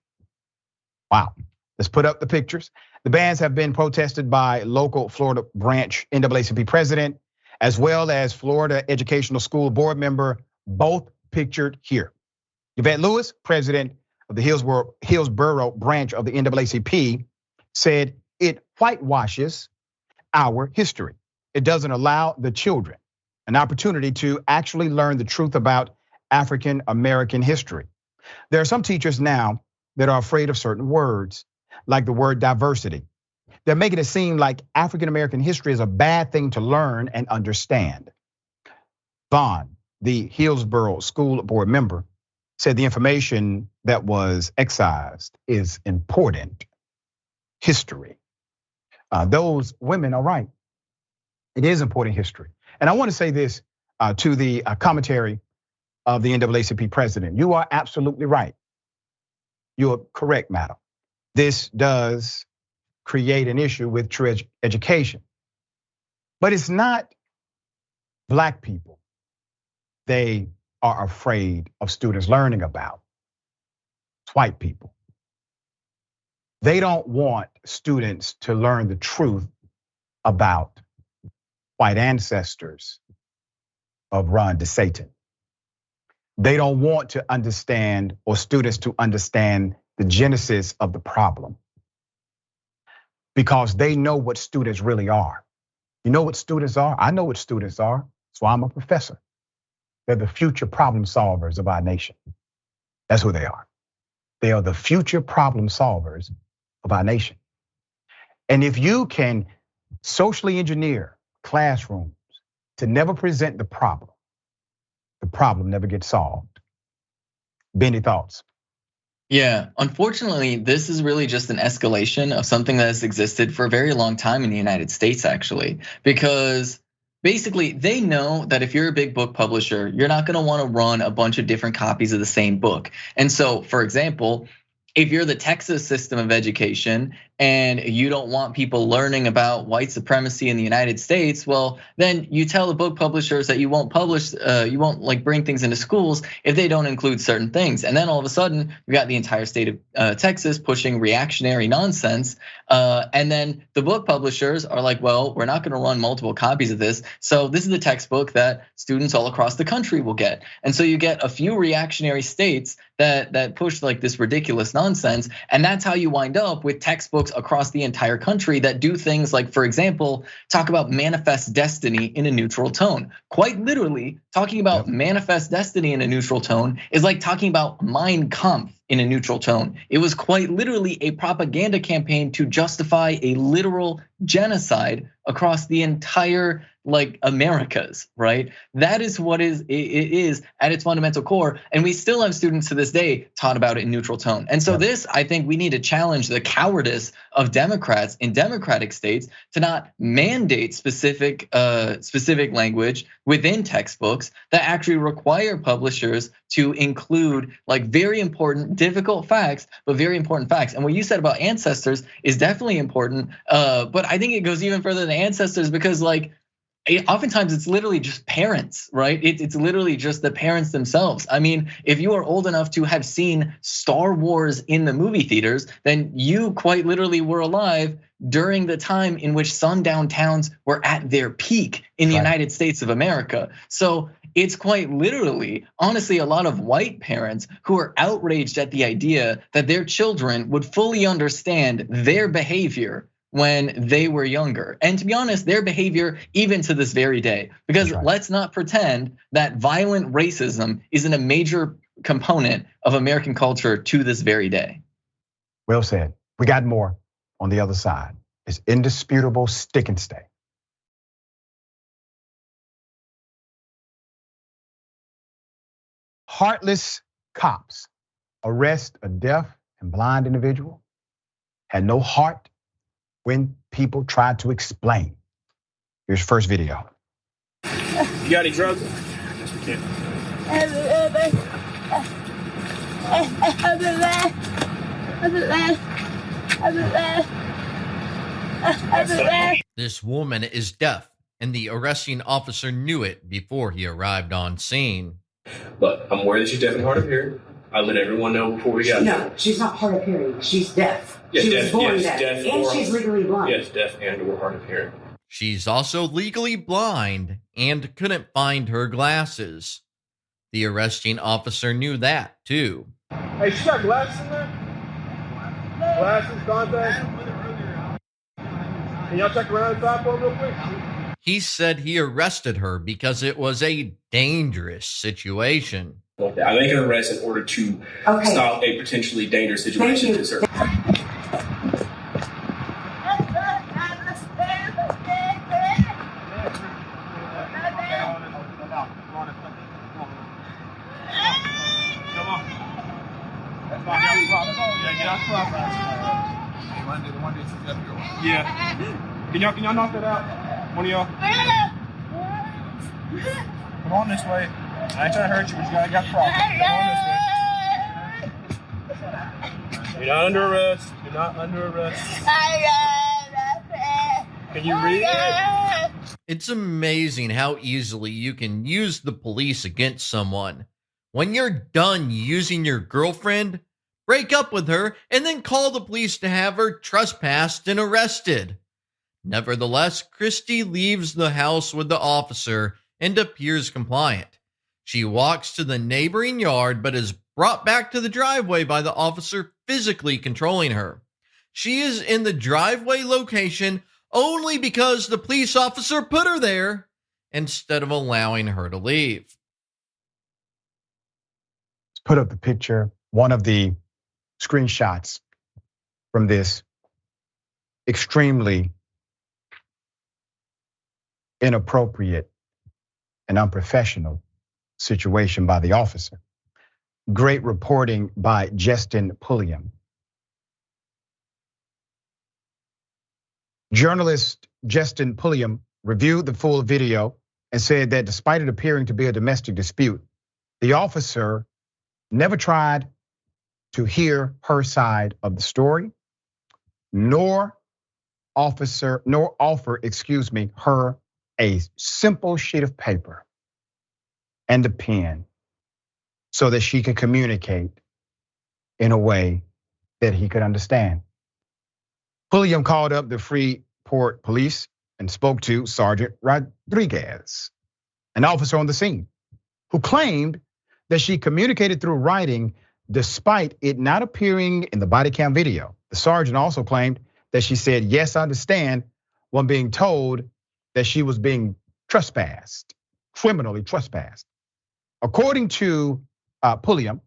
Wow. Let's put up the pictures. The bans have been protested by local Florida branch NAACP president, as well as Florida Educational School board member, both pictured here. Yvette Lewis, president of the Hillsborough branch of the NAACP, said it whitewashes our history. It doesn't allow the children an opportunity to actually learn the truth about African American history. There are some teachers now that are afraid of certain words, like the word diversity. They're making it seem like African American history is a bad thing to learn and understand. Vaughn, the Hillsborough School Board member, said the information that was excised is important history. Those women are right. It is important history. And I want to say this to the commentary of the NAACP president. You are absolutely right. You're correct, madam. This does create an issue with true education. But it's not Black people they are afraid of students learning about. It's white people. They don't want students to learn the truth about white ancestors of Ron DeSatan. They don't want to understand, or students to understand, the genesis of the problem, because they know what students really are. You know what students are? I know what students are, so I'm a professor. They're the future problem solvers of our nation. That's who they are. They are the future problem solvers of our nation. And if you can socially engineer classrooms to never present the problem never gets solved. Bennie, thoughts? Yeah, unfortunately, this is really just an escalation of something that has existed for a very long time in the United States, actually, because basically they know that if you're a big book publisher, you're not gonna wanna run a bunch of different copies of the same book. And so, for example, if you're the Texas system of education and you don't want people learning about white supremacy in the United States, well, then you tell the book publishers that you won't publish, you won't like bring things into schools if they don't include certain things. And then all of a sudden, we got the entire state of Texas pushing reactionary nonsense. And then the book publishers are like, well, we're not gonna run multiple copies of this. So this is the textbook that students all across the country will get. And so you get a few reactionary states that push like this ridiculous nonsense. And that's how you wind up with textbooks across the entire country that do things like, for example, talk about manifest destiny in a neutral tone. Quite literally, talking about manifest destiny in a neutral tone is like talking about Mein Kampf in a neutral tone. It was quite literally a propaganda campaign to justify a literal genocide across the entire like Americas, right? That is what it is at its fundamental core. And we still have students to this day taught about it in neutral tone. And so this, I think we need to challenge the cowardice of Democrats in Democratic states to not mandate specific language within textbooks that actually require publishers to include like very important, difficult facts, but very important facts. And what you said about ancestors is definitely important, but I think it goes even further than ancestors, because like, oftentimes it's literally just parents, right? It's literally just the parents themselves. I mean, if you are old enough to have seen Star Wars in the movie theaters, then you quite literally were alive during the time in which sundown towns were at their peak in the United States of America. So It's quite literally, honestly, a lot of white parents who are outraged at the idea that their children would fully understand their behavior when they were younger. And to be honest, their behavior even to this very day. Because let's not pretend that violent racism isn't a major component of American culture to this very day. Well said. We got more on the other side. It's indisputable stick and stay. Heartless cops arrest a deaf and blind individual, had no heart when people tried to explain. Here's first video. You got any drugs? Yes, we can. This woman is deaf, and the arresting officer knew it before he arrived on scene. But I'm aware that she's deaf and hard of hearing. I let everyone know before we got No, she's not hard of hearing. She's deaf. Yes, she deaf, was born yes, deaf. deaf And or- she's legally blind. Yes, deaf and or hard of hearing. She's also legally blind and couldn't find her glasses. The arresting officer knew that too. Hey, she got glasses in there? Glasses, contacts? Can y'all check around inside for her real quick? He said he arrested her because it was a dangerous situation. I make an arrest in order to stop a potentially dangerous situation to serve. Yeah. Can y'all knock that out? One of y'all? Come on this way. I ain't trying to hurt you, but you got problem. Come on this way. You're not under arrest. You're not under arrest. Can you read it? It's amazing how easily you can use the police against someone. When you're done using your girlfriend, break up with her and then call the police to have her trespassed and arrested. Nevertheless, Christy leaves the house with the officer and appears compliant. She walks to the neighboring yard but is brought back to the driveway by the officer physically controlling her. She is in the driveway location only because the police officer put her there instead of allowing her to leave. Let's put up the picture, one of the screenshots from this extremely inappropriate and unprofessional situation by the officer. Great reporting by Justin Pulliam. Journalist Justin Pulliam reviewed the full video and said that despite it appearing to be a domestic dispute, the officer never tried to hear her side of the story, nor offer, her a simple sheet of paper and a pen so that she could communicate in a way that he could understand. Pulliam called up the Freeport police and spoke to Sergeant Rodriguez, an officer on the scene, who claimed that she communicated through writing despite it not appearing in the body cam video. The sergeant also claimed that she said, "Yes, I understand," when being told that she was being trespassed, criminally trespassed. According to Pulliam,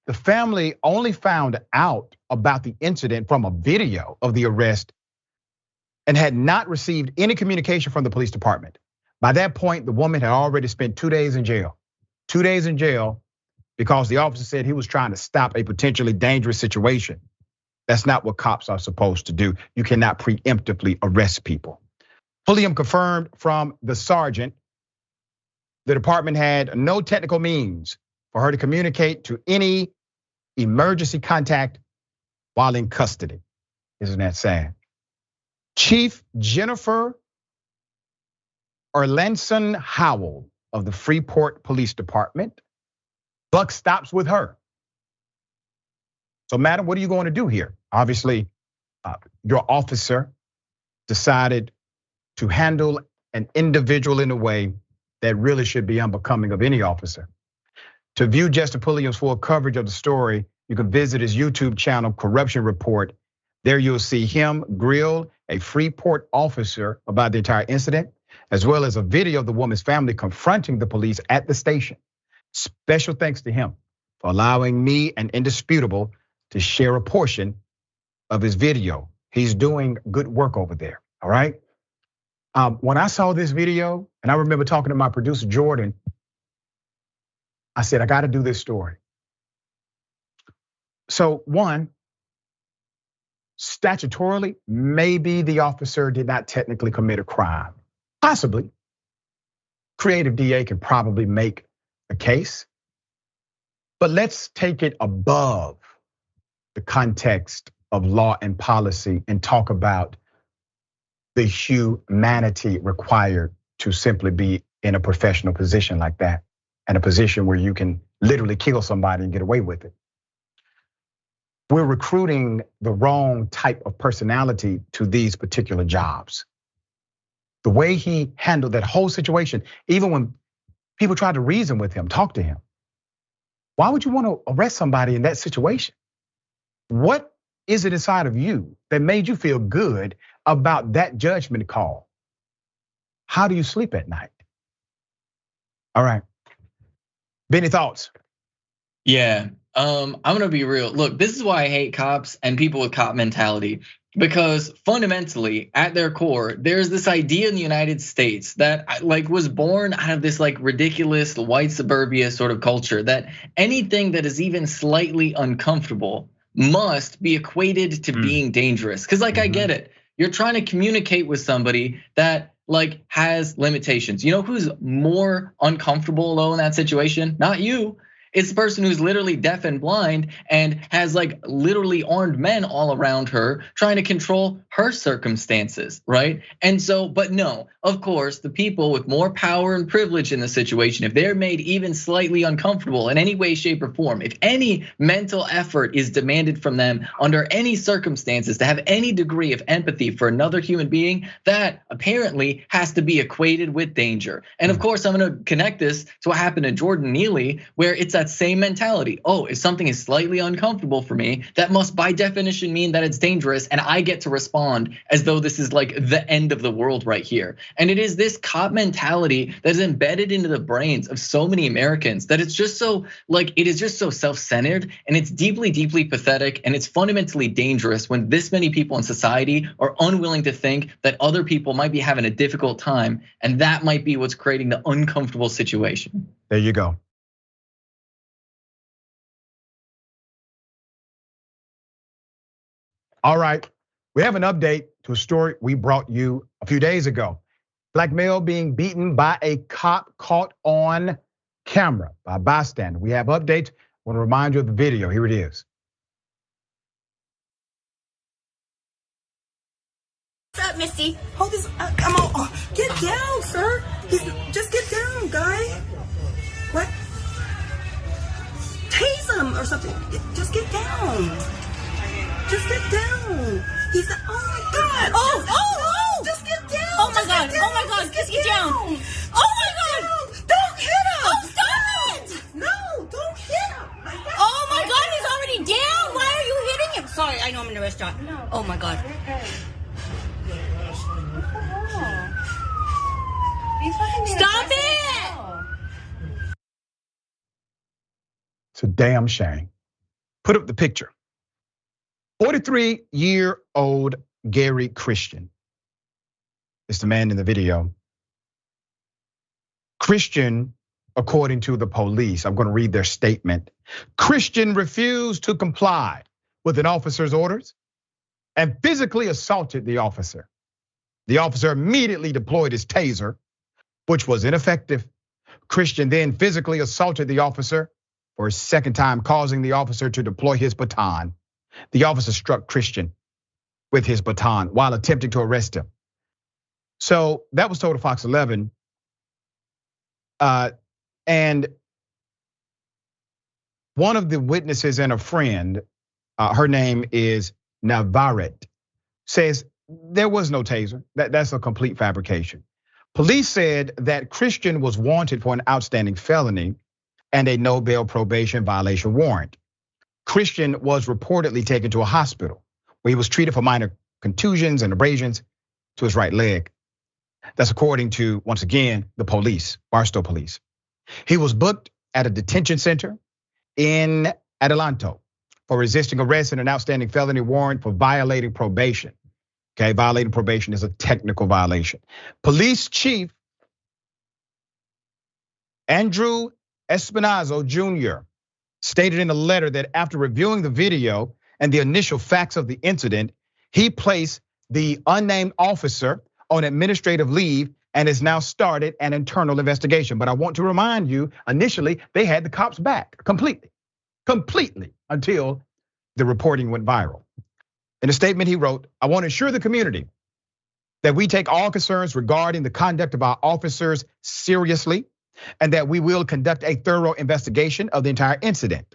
the family only found out about the incident from a video of the arrest and had not received any communication from the police department. By that point, the woman had already spent 2 days in jail. 2 days in jail because the officer said he was trying to stop a potentially dangerous situation. That's not what cops are supposed to do. You cannot preemptively arrest people. Pulliam confirmed from the sergeant the department had no technical means for her to communicate to any emergency contact while in custody. Isn't that sad? Chief Jennifer Erlandson Howell of the Freeport Police Department, buck stops with her. So madam, what are you going to do here? Obviously, your officer decided to handle an individual in a way that really should be unbecoming of any officer. To view Jester Pulliam's full coverage of the story, you can visit his YouTube channel, Corruption Report. There you'll see him grill a Freeport officer about the entire incident, as well as a video of the woman's family confronting the police at the station. Special thanks to him for allowing me and Indisputable to share a portion of his video. He's doing good work over there, all right? When I saw this video, and I remember talking to my producer, Jordan, I said, I gotta do this story. So one, statutorily, maybe the officer did not technically commit a crime. Possibly. Creative DA can probably make a case. But let's take it above the context of law and policy and talk about the humanity required to simply be in a professional position like that, and a position where you can literally kill somebody and get away with it. We're recruiting the wrong type of personality to these particular jobs. The way he handled that whole situation, even when people tried to reason with him, talk to him. Why would you want to arrest somebody in that situation? What is it inside of you that made you feel good about that judgment call? How do you sleep at night? All right. Benny, thoughts? Yeah, I'm gonna be real. Look, this is why I hate cops and people with cop mentality. Because fundamentally, at their core, there's this idea in the United States that like was born out of this like ridiculous white suburbia sort of culture that anything that is even slightly uncomfortable must be equated to being dangerous. Cause like I get it. You're trying to communicate with somebody that like has limitations. You know who's more uncomfortable though in that situation? Not you. It's the person who's literally deaf and blind and has like literally armed men all around her trying to control her circumstances, right? And so, but no, of course, the people with more power and privilege in the situation, if they're made even slightly uncomfortable in any way, shape, or form, if any mental effort is demanded from them under any circumstances to have any degree of empathy for another human being, that apparently has to be equated with danger. And of course, I'm gonna connect this to what happened to Jordan Neely, where it's that same mentality. Oh, if something is slightly uncomfortable for me, that must by definition mean that it's dangerous, and I get to respond as though this is like the end of the world right here. And it is this cop mentality that is embedded into the brains of so many Americans that it's just so like, it is just so self-centered, and it's deeply, deeply pathetic, and it's fundamentally dangerous when this many people in society are unwilling to think that other people might be having a difficult time, and that might be what's creating the uncomfortable situation. There you go. All right, we have an update to a story we brought you a few days ago. Black male being beaten by a cop caught on camera by a bystander. We have updates. I want to remind you of the video. Here it is. What's up, Missy? Hold this. Come on. Get down, sir. Just get down, guy. What? Tase him or something. Just get down. Just get down. He's oh my God. Oh. Just get down. Oh my God. Oh my God. Just get down. Oh my God. Don't hit him. Oh, stop it. No, don't hit him. Oh my God. He's already down. Why are you hitting him? Sorry, I know I'm in a restaurant. No. Oh my God. Stop it. It's a damn shame. Put up the picture. 43-year-old Gary Christian is the man in the video. Christian, according to the police, I'm going to read their statement. Christian refused to comply with an officer's orders and physically assaulted the officer. The officer immediately deployed his taser, which was ineffective. Christian then physically assaulted the officer for a second time, causing the officer to deploy his baton. The officer struck Christian with his baton while attempting to arrest him. So that was told to Fox 11. And one of the witnesses and a friend, her name is Navarrete, says there was no taser. That's a complete fabrication. Police said that Christian was wanted for an outstanding felony and a no bail probation violation warrant. Christian was reportedly taken to a hospital where he was treated for minor contusions and abrasions to his right leg. That's according to, once again, the police, Barstow police. He was booked at a detention center in Adelanto for resisting arrest and an outstanding felony warrant for violating probation. Okay, violating probation is a technical violation. Police Chief Andrew Espinazo Jr. stated in a letter that after reviewing the video and the initial facts of the incident, he placed the unnamed officer on administrative leave and has now started an internal investigation. But I want to remind you, initially, they had the cops back completely until the reporting went viral. In a statement he wrote, I want to assure the community that we take all concerns regarding the conduct of our officers seriously and that we will conduct a thorough investigation of the entire incident.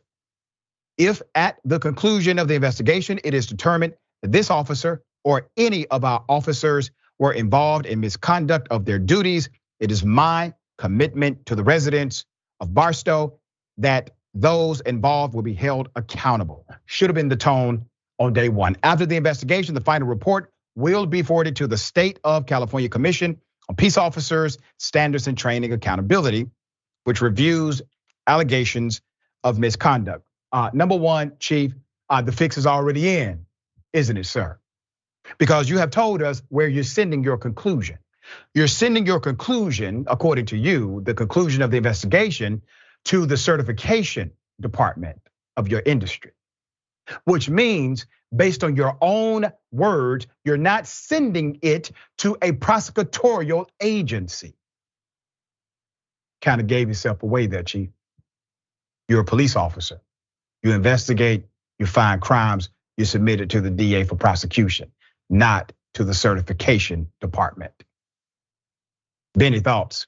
If at the conclusion of the investigation, it is determined that this officer or any of our officers were involved in misconduct of their duties, it is my commitment to the residents of Barstow that those involved will be held accountable. Should have been the tone on day one. After the investigation, the final report will be forwarded to the State of California Commission on Peace Officers, Standards and Training Accountability, which reviews allegations of misconduct. Number one, Chief, the fix is already in, isn't it, sir? Because you have told us where you're sending your conclusion. You're sending your conclusion, according to you, the conclusion of the investigation to the certification department of your industry. Which means, based on your own words, you're not sending it to a prosecutorial agency. Kind of gave yourself away there, Chief. You're a police officer. You investigate, you find crimes, you submit it to the DA for prosecution, not to the certification department. Bennie, thoughts?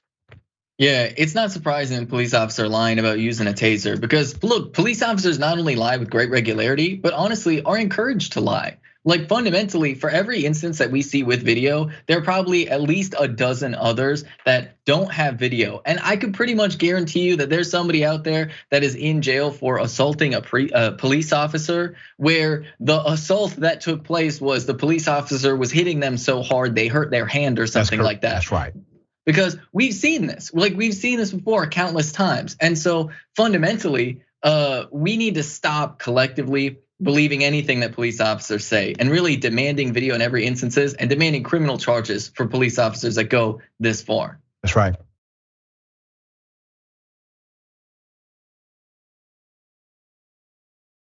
Yeah, it's not surprising a police officer lying about using a taser because look, police officers not only lie with great regularity, but honestly are encouraged to lie. Like fundamentally, for every instance that we see with video, there are probably at least a dozen others that don't have video. And I could pretty much guarantee you that there's somebody out there that is in jail for assaulting a police officer, where the assault that took place was the police officer was hitting them so hard they hurt their hand or something like that. That's right. Because we've seen this, we've seen this before countless times. And so fundamentally, we need to stop collectively believing anything that police officers say and really demanding video in every instances and demanding criminal charges for police officers that go this far. That's right.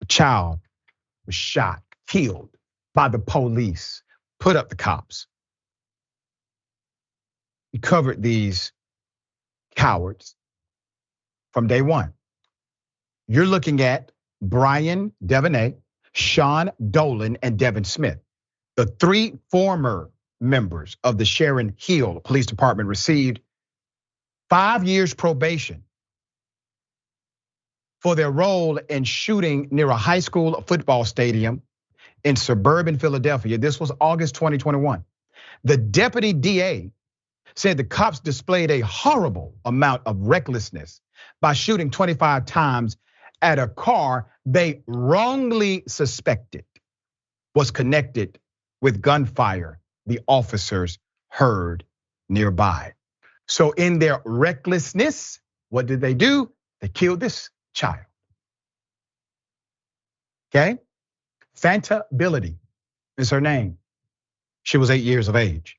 A child was shot, killed by the police, put up the cops. We covered these cowards from day one. You're looking at Brian Devaney, Sean Dolan, and Devin Smith. The three former members of the Sharon Hill Police Department received 5 years probation for their role in shooting near a high school football stadium in suburban Philadelphia. This was August 2021. The deputy DA said the cops displayed a horrible amount of recklessness by shooting 25 times at a car they wrongly suspected was connected with gunfire the officers heard nearby. So in their recklessness, what did they do? They killed this child. Okay? Fanta Bility is her name. She was 8 years of age.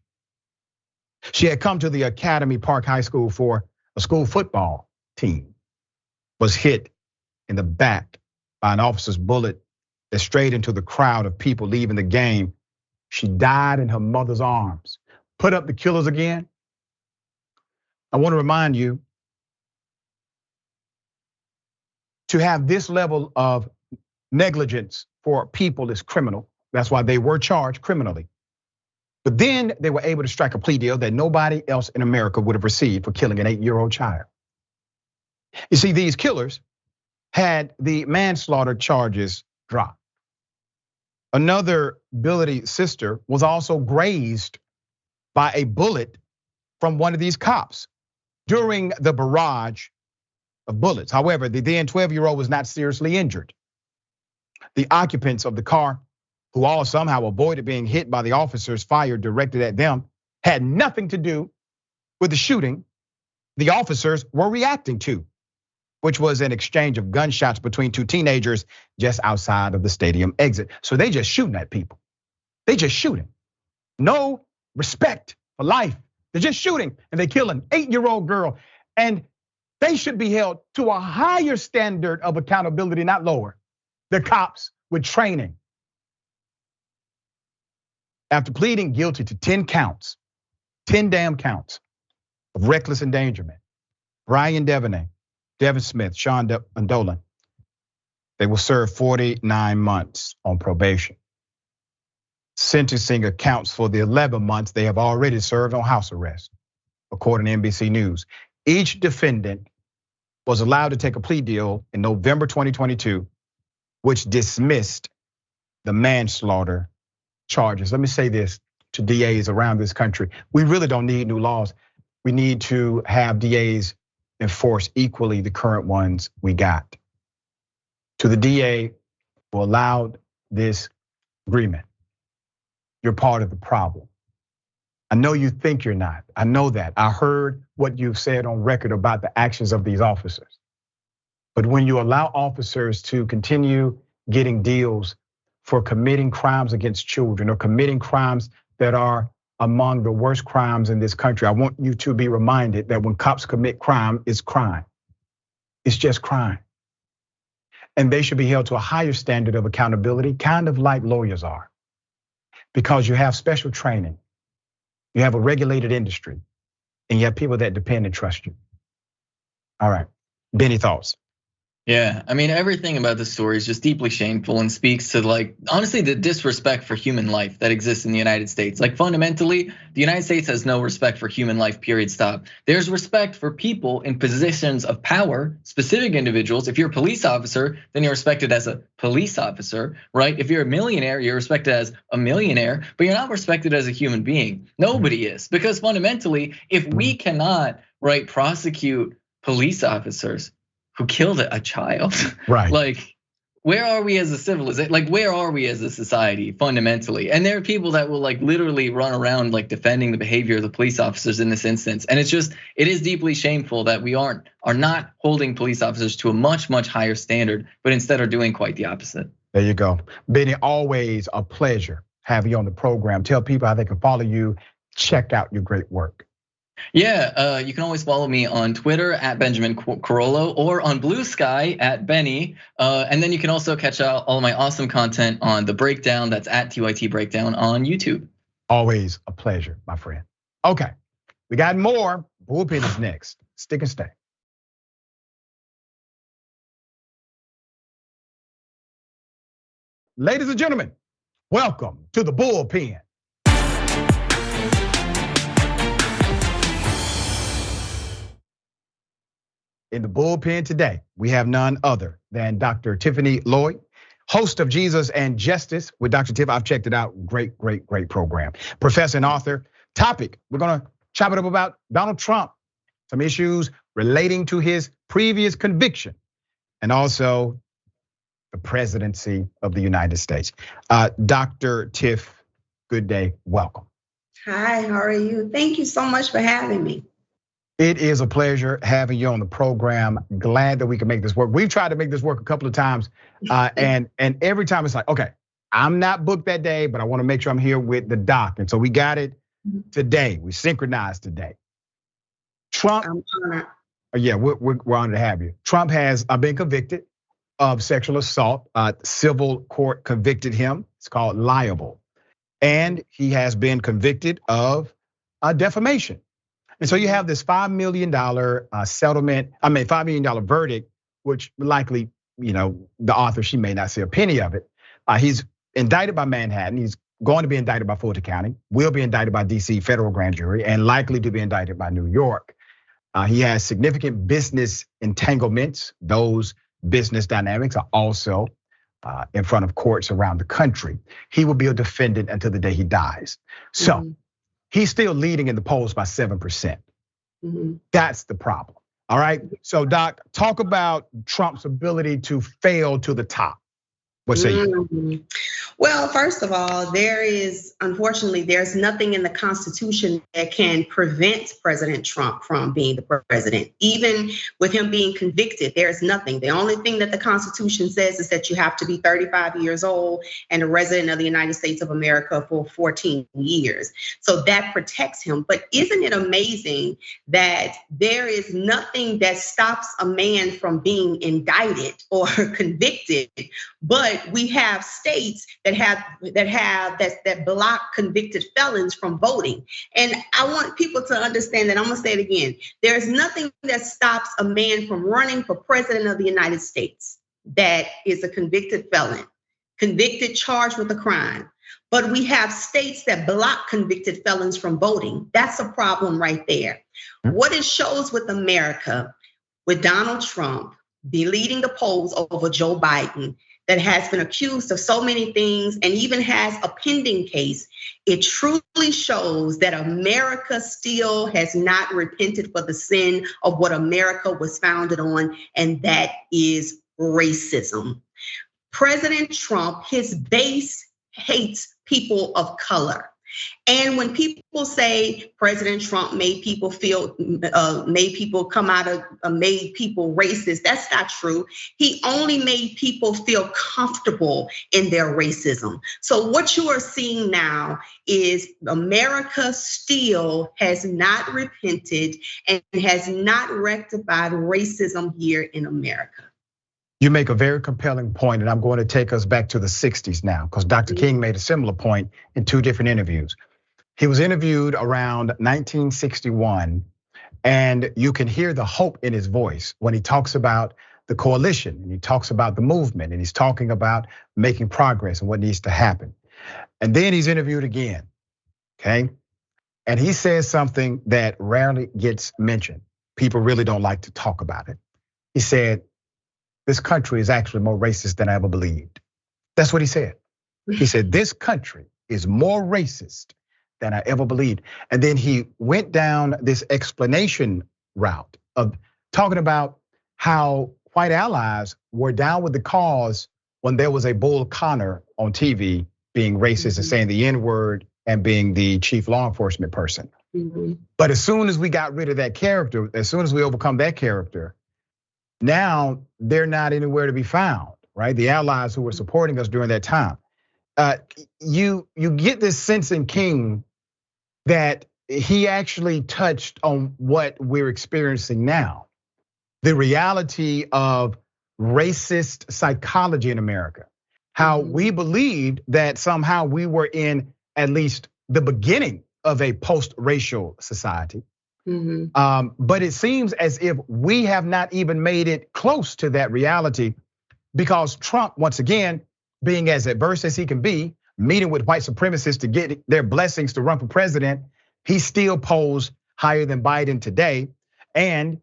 She had come to the Academy Park High School for a school football team, was hit in the back by an officer's bullet that strayed into the crowd of people leaving the game. She died in her mother's arms. Put up the killers again. I want to remind you, to have this level of negligence for people is criminal. That's why they were charged criminally. But then they were able to strike a plea deal that nobody else in America would have received for killing an 8-year-old child. You see, these killers had the manslaughter charges dropped. Another Bility sister was also grazed by a bullet from one of these cops during the barrage of bullets. However, the then 12-year-old was not seriously injured. The occupants of the car, who all somehow avoided being hit by the officers' fire directed at them, had nothing to do with the shooting the officers were reacting to, which was an exchange of gunshots between two teenagers just outside of the stadium exit. So they just shooting at people. They just shooting. No respect for life. They're just shooting, and they kill an 8-year-old girl. And they should be held to a higher standard of accountability, not lower. The cops with training. After pleading guilty to 10 counts, 10 damn counts of reckless endangerment, Brian Devon Smith, Sean Dolan, they will serve 49 months on probation. Sentencing accounts for the 11 months they have already served on house arrest, according to NBC News. Each defendant was allowed to take a plea deal in November 2022, which dismissed the manslaughter charges. Let me say this to DAs around this country. We really don't need new laws. We need to have DAs enforce equally the current ones we got. To the DA who allowed this agreement, you're part of the problem. I know you think you're not. I know that. I heard what you've said on record about the actions of these officers. But when you allow officers to continue getting deals for committing crimes against children or committing crimes that are among the worst crimes in this country, I want you to be reminded that when cops commit crime, it's crime. It's just crime. And they should be held to a higher standard of accountability, kind of like lawyers are. Because you have special training, you have a regulated industry, and you have people that depend and trust you. All right, Bennie, thoughts? Yeah, I mean, everything about the story is just deeply shameful and speaks to, like, honestly, the disrespect for human life that exists in the United States. Like, fundamentally, the United States has no respect for human life, period, stop. There's respect for people in positions of power, specific individuals. If you're a police officer, then you're respected as a police officer, right? If you're a millionaire, you're respected as a millionaire, but you're not respected as a human being. Nobody is, because fundamentally, if we cannot, right, prosecute police officers who killed a child, right? Like, where are we as a civilization? Like, where are we as a society fundamentally? And there are people that will like literally run around like defending the behavior of the police officers in this instance. And it is deeply shameful that we are not holding police officers to a much, much higher standard, but instead are doing quite the opposite. There you go. Bennie, always a pleasure having you on the program. Tell people how they can follow you, check out your great work. Yeah, you can always follow me on Twitter at Benjamin Carollo or on Blue Sky at Bennie. And then you can also catch out all of my awesome content on The Breakdown. That's at TYT Breakdown on YouTube. Always a pleasure, my friend. Okay, we got more. Bullpen is next. Stick and stay. Ladies and gentlemen, welcome to the Bullpen. In the bullpen today, we have none other than Dr. Tiffany Lloyd, host of Jesus and Justice with Dr. Tiff. I've checked it out. Great, great, great program. Professor and author. Topic, we're gonna chop it up about Donald Trump, some issues relating to his previous conviction, and also the presidency of the United States. Dr. Tiff, good day, welcome. Hi, how are you? Thank you so much for having me. It is a pleasure having you on the program. Glad that we can make this work. We've tried to make this work a couple of times, and every time it's like, okay, I'm not booked that day, but I want to make sure I'm here with the doc. And so we got it today. We synchronized today. Trump, yeah, we're honored to have you. Trump has been convicted of sexual assault. Civil court convicted him. It's called liable, and he has been convicted of defamation. And so you have this $5 million settlement, $5 million verdict, which likely, the author, she may not see a penny of it. He's indicted by Manhattan. He's going to be indicted by Fulton County, will be indicted by DC federal grand jury, and likely to be indicted by New York. He has significant business entanglements. Those business dynamics are also in front of courts around the country. He will be a defendant until the day he dies. So he's still leading in the polls by 7%. That's the problem. All right. So, Doc, talk about Trump's ability to fail to the top. What say you? Well, first of all, unfortunately, there's nothing in the Constitution that can prevent President Trump from being the president. Even with him being convicted, there's nothing. The only thing that the Constitution says is that you have to be 35 years old and a resident of the United States of America for 14 years. So that protects him. But isn't it amazing that there is nothing that stops a man from being indicted or convicted, but we have states that block convicted felons from voting. And I want people to understand that. I'm gonna say it again. There's nothing that stops a man from running for president of the United States that is a convicted felon, convicted, charged with a crime. But we have states that block convicted felons from voting. That's a problem right there. What it shows with America, with Donald Trump be leading the polls over Joe Biden, that has been accused of so many things and even has a pending case, it truly shows that America still has not repented for the sin of what America was founded on, and that is racism. President Trump, his base hates people of color. And when people say President Trump made people racist, that's not true. He only made people feel comfortable in their racism. So what you are seeing now is America still has not repented and has not rectified racism here in America. You make a very compelling point, and I'm going to take us back to the 60s now, because Dr. King made a similar point in 2 different interviews. He was interviewed around 1961, and you can hear the hope in his voice when he talks about the coalition, and he talks about the movement, and he's talking about making progress and what needs to happen. And then he's interviewed again, okay? And he says something that rarely gets mentioned. People really don't like to talk about it. He said, this country is actually more racist than I ever believed. That's what he said. He said, this country is more racist than I ever believed. And then he went down this explanation route of talking about how white allies were down with the cause when there was a Bull Connor on TV being racist and saying the N-word and being the chief law enforcement person. But as soon as we got rid of that character, as soon as we overcome that character, now they're not anywhere to be found, right? The allies who were supporting us during that time. You get this sense in King that he actually touched on what we're experiencing now. The reality of racist psychology in America. How we believed that somehow we were in at least the beginning of a post-racial society. But it seems as if we have not even made it close to that reality, because Trump, once again, being as adverse as he can be, meeting with white supremacists to get their blessings to run for president, he still polls higher than Biden today. And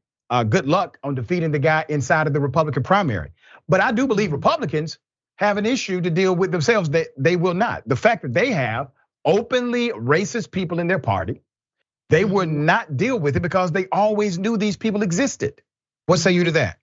good luck on defeating the guy inside of the Republican primary. But I do believe Republicans have an issue to deal with themselves that they will not. The fact that they have openly racist people in their party, they would not deal with it because they always knew these people existed. What say you to that?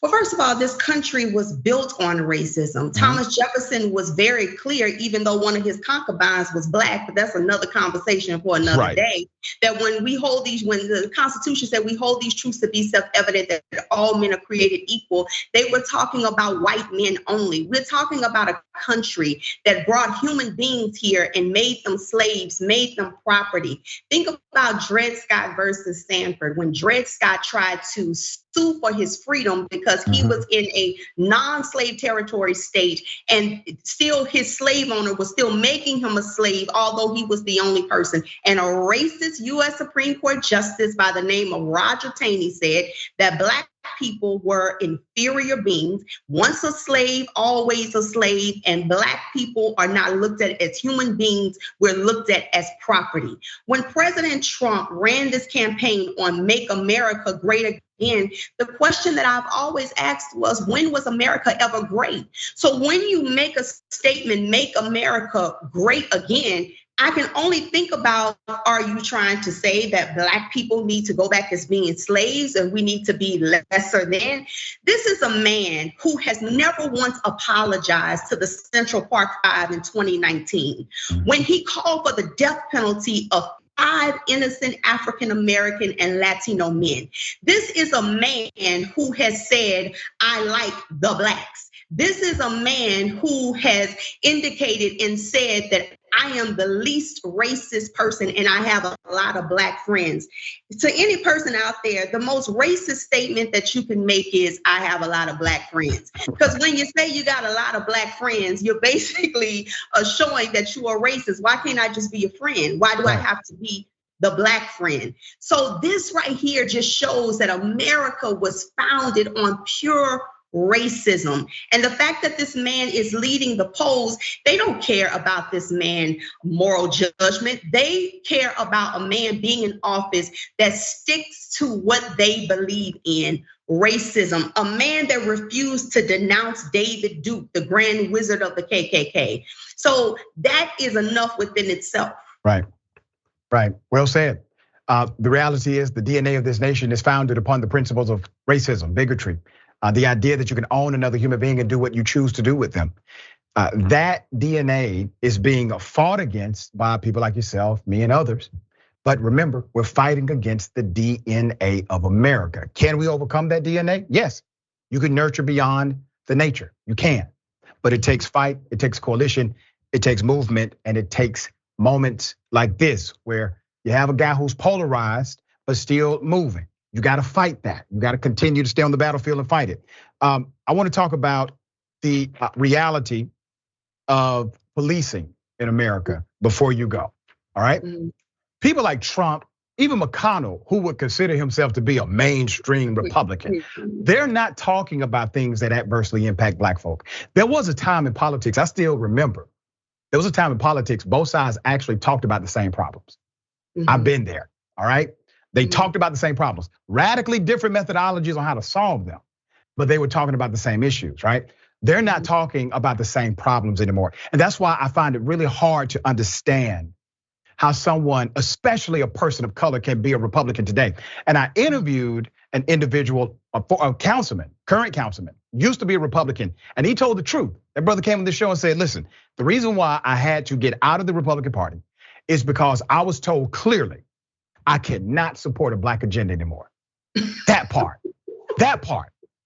Well, first of all, this country was built on racism. Thomas Jefferson was very clear, even though one of his concubines was black, but that's another conversation for another day. That when the Constitution said we hold these truths to be self-evident, that all men are created equal, they were talking about white men only. We're talking about a country that brought human beings here and made them slaves, made them property. Think about Dred Scott versus Sanford. When Dred Scott tried to sue for his freedom because he was in a non-slave territory state, and still his slave owner was still making him a slave, although he was the only person. And a racist US Supreme Court justice by the name of Roger Taney said that black people were inferior beings. Once a slave, always a slave, and black people are not looked at as human beings, we're looked at as property. When President Trump ran this campaign on Make America Great Again, the question that I've always asked was, when was America ever great? So when you make a statement, Make America Great Again, I can only think about, are you trying to say that Black people need to go back as being slaves and we need to be lesser than? This is a man who has never once apologized to the Central Park Five in 2019 when he called for the death penalty of 5 innocent African American and Latino men. This is a man who has said, I like the Blacks. This is a man who has indicated and said that I am the least racist person and I have a lot of Black friends. To any person out there, the most racist statement that you can make is, I have a lot of Black friends. Because when you say you got a lot of Black friends, you're basically showing that you are racist. Why can't I just be a friend? Why do I have to be the Black friend? So this right here just shows that America was founded on pure racism. And the fact that this man is leading the polls, they don't care about this man's moral judgment. They care about a man being in office that sticks to what they believe in, racism. A man that refused to denounce David Duke, the grand wizard of the KKK. So that is enough within itself. Right. Well said. The reality is the DNA of this nation is founded upon the principles of racism, bigotry, the idea that you can own another human being and do what you choose to do with them. That DNA is being fought against by people like yourself, me, and others. But remember, we're fighting against the DNA of America. Can we overcome that DNA? Yes. You can nurture beyond the nature. You can. But it takes fight, it takes coalition, it takes movement, and it takes moments like this where you have a guy who's polarized but still moving. You got to fight that. You got to continue to stay on the battlefield and fight it. I want to talk about the reality of policing in America before you go. All right. People like Trump, even McConnell, who would consider himself to be a mainstream Republican, they're not talking about things that adversely impact Black folk. There was a time in politics, I still remember, there was a time in politics, both sides actually talked about the same problems. I've been there, all right? They talked about the same problems, radically different methodologies on how to solve them, but they were talking about the same issues, right? They're not talking about the same problems anymore. And that's why I find it really hard to understand how someone, especially a person of color, can be a Republican today. And I interviewed an individual, a councilman, current councilman, used to be a Republican, and he told the truth. That brother came on the show and said, listen, the reason why I had to get out of the Republican Party is because I was told clearly I cannot support a Black agenda anymore. That part,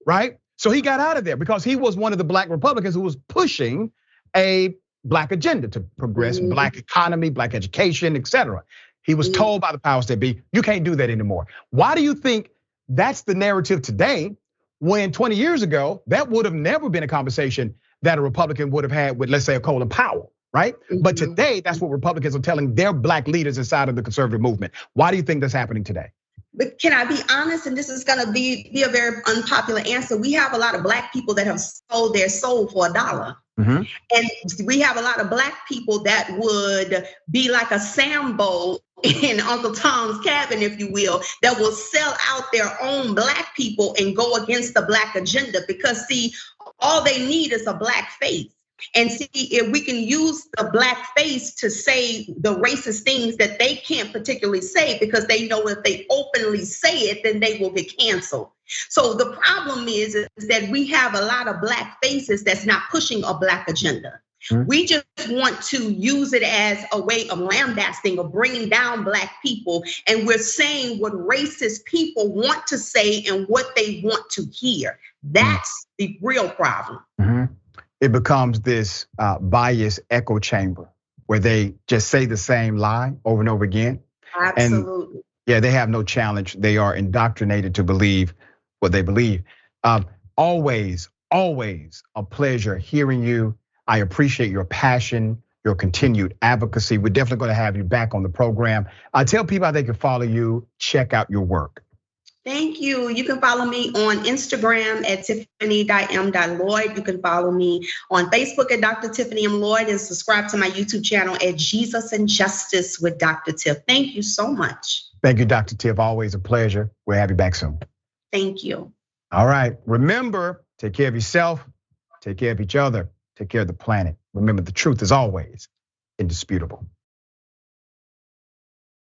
right? So he got out of there because he was one of the Black Republicans who was pushing a Black agenda to progress Black economy, Black education, etc. He was told by the powers that be, you can't do that anymore. Why do you think that's the narrative today when 20 years ago, that would have never been a conversation that a Republican would have had with, let's say, a Colin Powell, right? But today, that's what Republicans are telling their Black leaders inside of the conservative movement. Why do you think that's happening today? But can I be honest? And this is gonna be a very unpopular answer. We have a lot of Black people that have sold their soul for $1. And we have a lot of Black people that would be like a Sambo in Uncle Tom's Cabin, if you will, that will sell out their own Black people and go against the Black agenda. Because see, all they need is a Black face. And see, if we can use the Black face to say the racist things that they can't particularly say, because they know if they openly say it, then they will get canceled. So the problem is that we have a lot of Black faces that's not pushing a Black agenda. We just want to use it as a way of lambasting or bringing down Black people. And we're saying what racist people want to say and what they want to hear. That's the real problem. It becomes this bias echo chamber where they just say the same lie over and over again. Absolutely. And yeah, they have no challenge. They are indoctrinated to believe what they believe. Always a pleasure hearing you. I appreciate your passion, your continued advocacy. We're definitely going to have you back on the program. Tell people how they can follow you, check out your work. Thank you. You can follow me on Instagram at Tiffany.m.Lloyd. You can follow me on Facebook at Dr. Tiffany M. Lloyd and subscribe to my YouTube channel at Jesus and Justice with Dr. Tiff. Thank you so much. Thank you, Dr. Tiff. Always a pleasure. We'll have you back soon. Thank you. All right. Remember, take care of yourself, take care of each other, take care of the planet. Remember, the truth is always indisputable.